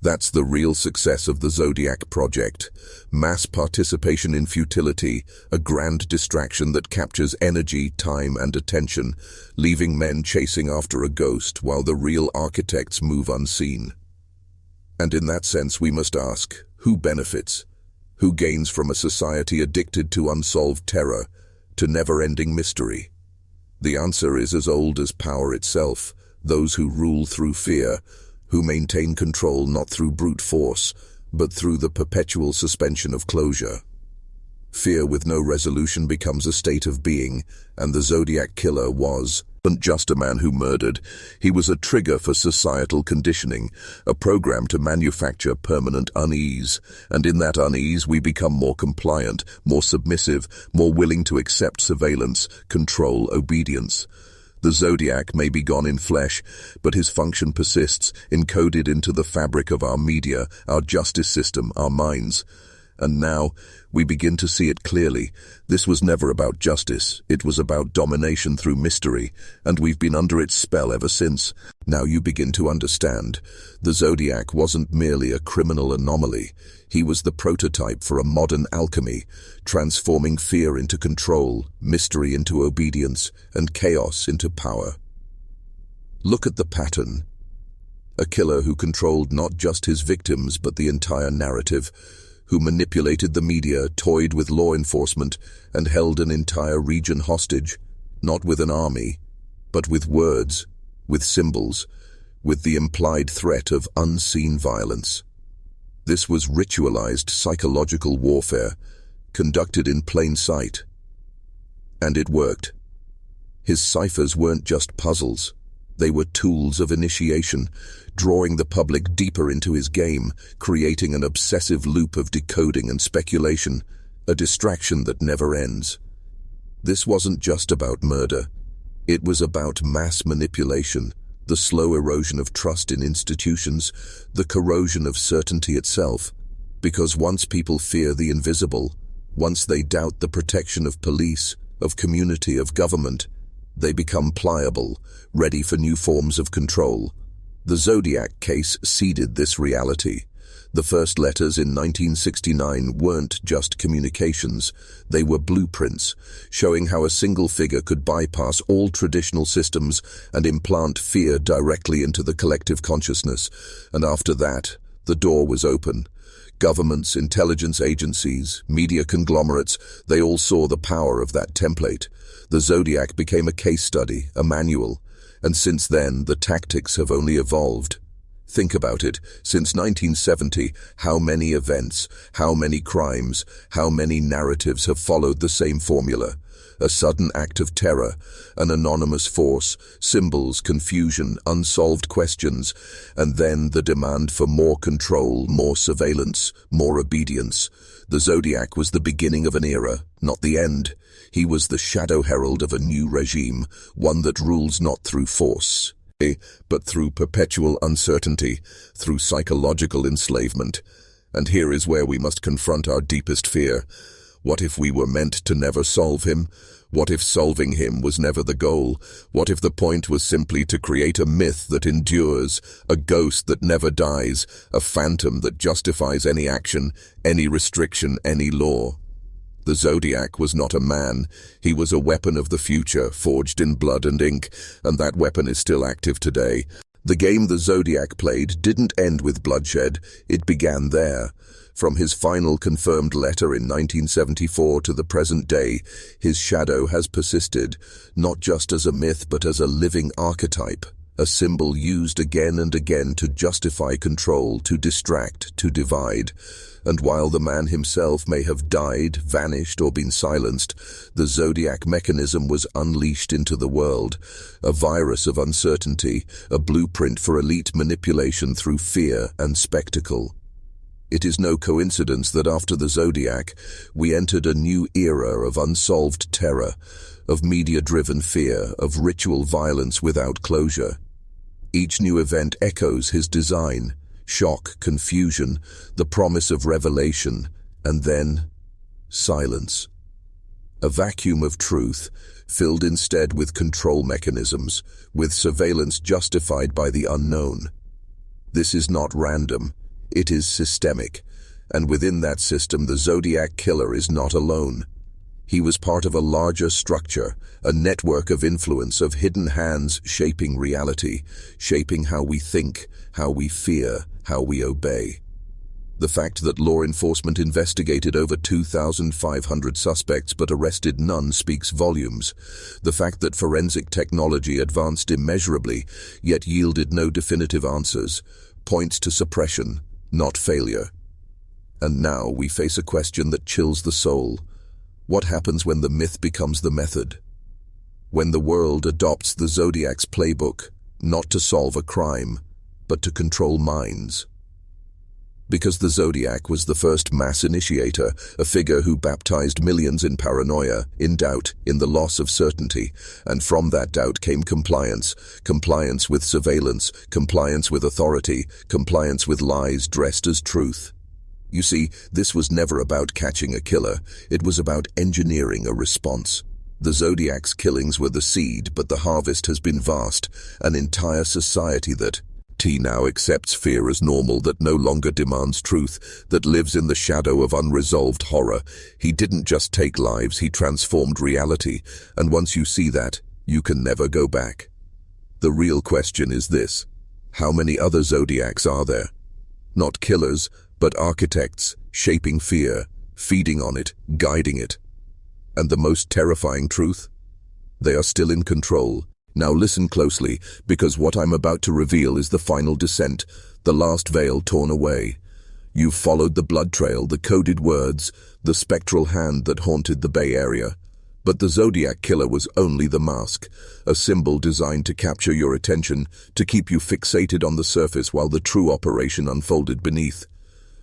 That's the real success of the Zodiac Project. Mass participation in futility, a grand distraction that captures energy, time, and attention, leaving men chasing after a ghost while the real architects move unseen. And in that sense we must ask, who benefits? Who gains from a society addicted to unsolved terror, to never-ending mystery? The answer is as old as power itself, those who rule through fear, who maintain control not through brute force, but through the perpetual suspension of closure. Fear with no resolution becomes a state of being, and the Zodiac Killer wasn't just a man who murdered. He was a trigger for societal conditioning, a program to manufacture permanent unease. And in that unease we become more compliant, more submissive, more willing to accept surveillance, control, obedience. The Zodiac may be gone in flesh, but his function persists, encoded into the fabric of our media, our justice system, our minds. And now, we begin to see it clearly. This was never about justice. It was about domination through mystery, and we've been under its spell ever since. Now you begin to understand. The Zodiac wasn't merely a criminal anomaly. He was the prototype for a modern alchemy, transforming fear into control, mystery into obedience, and chaos into power. Look at the pattern. A killer who controlled not just his victims, but the entire narrative, who manipulated the media, toyed with law enforcement, and held an entire region hostage, not with an army, but with words, with symbols, with the implied threat of unseen violence. This was ritualized psychological warfare, conducted in plain sight. And it worked. His ciphers weren't just puzzles. They were tools of initiation, drawing the public deeper into his game, creating an obsessive loop of decoding and speculation, a distraction that never ends. This wasn't just about murder. It was about mass manipulation, the slow erosion of trust in institutions, the corrosion of certainty itself. Because once people fear the invisible, once they doubt the protection of police, of community, of government, they become pliable, ready for new forms of control. The Zodiac case seeded this reality. The first letters in 1969 weren't just communications, they were blueprints, showing how a single figure could bypass all traditional systems and implant fear directly into the collective consciousness. And after that, the door was open. Governments, intelligence agencies, media conglomerates, they all saw the power of that template. The Zodiac became a case study, a manual, and since then the tactics have only evolved. Think about it. Since 1970, how many events, how many crimes, how many narratives have followed the same formula? A sudden act of terror, an anonymous force, symbols, confusion, unsolved questions, and then the demand for more control, more surveillance, more obedience. The Zodiac was the beginning of an era, not the end. He was the shadow herald of a new regime, one that rules not through force, but through perpetual uncertainty, through psychological enslavement. And here is where we must confront our deepest fear. What if we were meant to never solve him? What if solving him was never the goal? What if the point was simply to create a myth that endures, a ghost that never dies, a phantom that justifies any action, any restriction, any law? The Zodiac was not a man. He was a weapon of the future, forged in blood and ink, and that weapon is still active today. The game the Zodiac played didn't end with bloodshed. It began there. From his final confirmed letter in 1974 to the present day, his shadow has persisted, not just as a myth but as a living archetype, a symbol used again and again to justify control, to distract, to divide. And while the man himself may have died, vanished, or been silenced, the Zodiac mechanism was unleashed into the world, a virus of uncertainty, a blueprint for elite manipulation through fear and spectacle. It is no coincidence that after the Zodiac, we entered a new era of unsolved terror, of media-driven fear, of ritual violence without closure. Each new event echoes his design: shock, confusion, the promise of revelation, and then silence. A vacuum of truth, filled instead with control mechanisms, with surveillance justified by the unknown. This is not random, it is systemic, and within that system the Zodiac Killer is not alone. He was part of a larger structure, a network of influence, of hidden hands shaping reality, shaping how we think, how we fear, how we obey. The fact that law enforcement investigated over 2,500 suspects but arrested none speaks volumes. The fact that forensic technology advanced immeasurably yet yielded no definitive answers points to suppression, not failure. And now we face a question that chills the soul. What happens when the myth becomes the method? When the world adopts the Zodiac's playbook, not to solve a crime, but to control minds? Because the Zodiac was the first mass initiator, a figure who baptized millions in paranoia, in doubt, in the loss of certainty, and from that doubt came compliance, compliance with surveillance, compliance with authority, compliance with lies dressed as truth. You see, this was never about catching a killer, it was about engineering a response. The Zodiac's killings were the seed, but the harvest has been vast, an entire society that now accepts fear as normal, that no longer demands truth, that lives in the shadow of unresolved horror. He didn't just take lives, he transformed reality, and once you see that, you can never go back. The real question is this: how many other Zodiacs are there? Not killers, but architects, shaping fear, feeding on it, guiding it. And the most terrifying truth? They are still in control. Now listen closely, because what I'm about to reveal is the final descent, the last veil torn away. You've followed the blood trail, the coded words, the spectral hand that haunted the Bay Area. But the Zodiac Killer was only the mask, a symbol designed to capture your attention, to keep you fixated on the surface while the true operation unfolded beneath.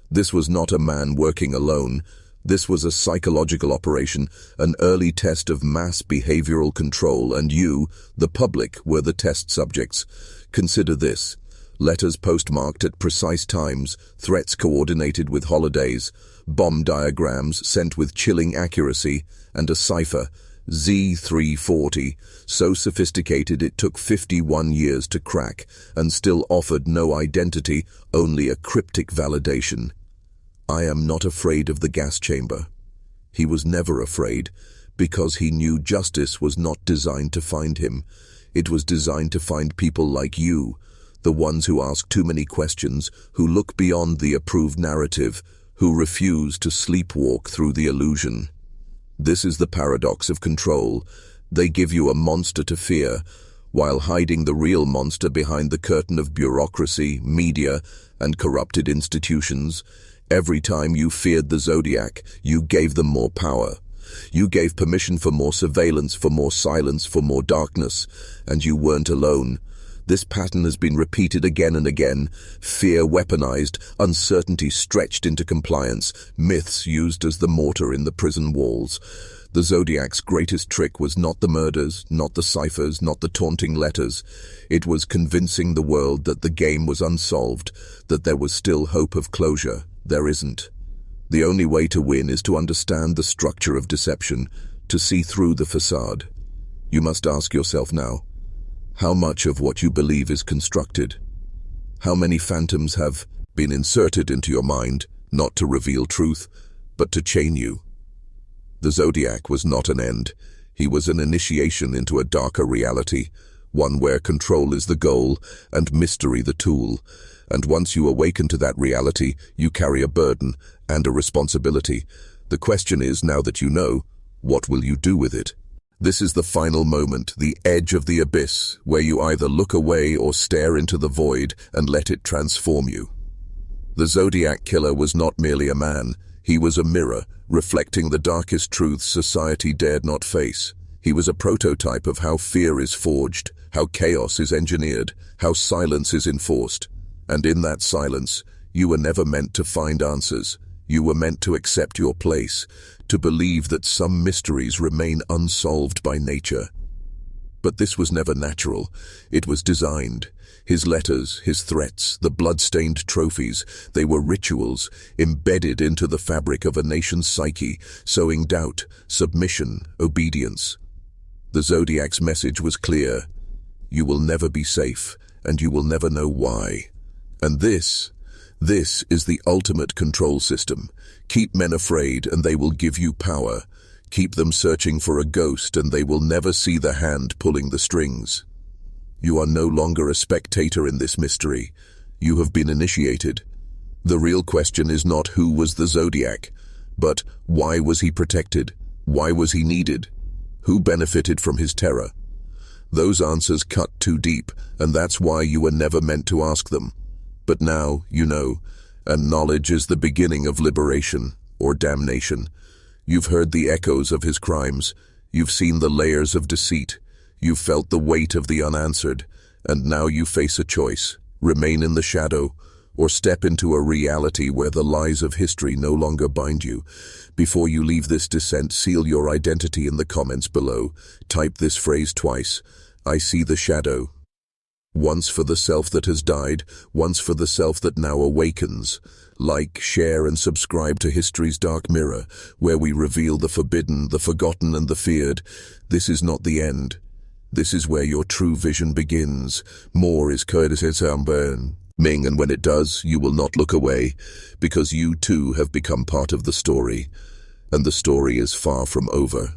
This was not a man working alone. This was a psychological operation, an early test of mass behavioral control, and you, the public, were the test subjects. Consider this. Letters postmarked at precise times, threats coordinated with holidays, bomb diagrams sent with chilling accuracy, and a cipher, Z340, so sophisticated it took 51 years to crack, and still offered no identity, only a cryptic validation. I am not afraid of the gas chamber. He was never afraid, because he knew justice was not designed to find him. It was designed to find people like you, the ones who ask too many questions, who look beyond the approved narrative, who refuse to sleepwalk through the illusion. This is the paradox of control. They give you a monster to fear, while hiding the real monster behind the curtain of bureaucracy, media, and corrupted institutions. Every time you feared the Zodiac, you gave them more power. You gave permission for more surveillance, for more silence, for more darkness, and you weren't alone. This pattern has been repeated again and again. Fear weaponized, uncertainty stretched into compliance, myths used as the mortar in the prison walls. The Zodiac's greatest trick was not the murders, not the ciphers, not the taunting letters. It was convincing the world that the game was unsolved, that there was still hope of closure. There isn't. The only way to win is to understand the structure of deception, to see through the facade. You must ask yourself now, how much of what you believe is constructed? How many phantoms have been inserted into your mind, not to reveal truth, but to chain you? The Zodiac was not an end. He was an initiation into a darker reality, one where control is the goal and mystery the tool. And once you awaken to that reality, you carry a burden and a responsibility. The question is, now that you know, what will you do with it? This is the final moment, the edge of the abyss, where you either look away or stare into the void and let it transform you. The Zodiac Killer was not merely a man. He was a mirror, reflecting the darkest truths society dared not face. He was a prototype of how fear is forged, how chaos is engineered, how silence is enforced. And in that silence, you were never meant to find answers. You were meant to accept your place, to believe that some mysteries remain unsolved by nature. But this was never natural. It was designed. His letters, his threats, the blood-stained trophies, they were rituals embedded into the fabric of a nation's psyche, sowing doubt, submission, obedience. The Zodiac's message was clear. You will never be safe, and you will never know why. And this is the ultimate control system. Keep men afraid and they will give you power. Keep them searching for a ghost and they will never see the hand pulling the strings. You are no longer a spectator in this mystery. You have been initiated. The real question is not who was the Zodiac, but why was he protected? Why was he needed? Who benefited from his terror? Those answers cut too deep, and that's why you were never meant to ask them. But now you know, and knowledge is the beginning of liberation, or damnation. You've heard the echoes of his crimes. You've seen the layers of deceit. You've felt the weight of the unanswered. And now you face a choice. Remain in the shadow, or step into a reality where the lies of history no longer bind you. Before you leave this descent, seal your identity in the comments below. Type this phrase twice. I see the shadow. Once for the self that has died, once for the self that now awakens. Like, share, and subscribe to History's Dark Mirror, where we reveal the forbidden, the forgotten, and the feared. This is not the end. This is where your true vision begins. More is courtesy Ming, and when it does, you will not look away, because you too have become part of the story. And the story is far from over.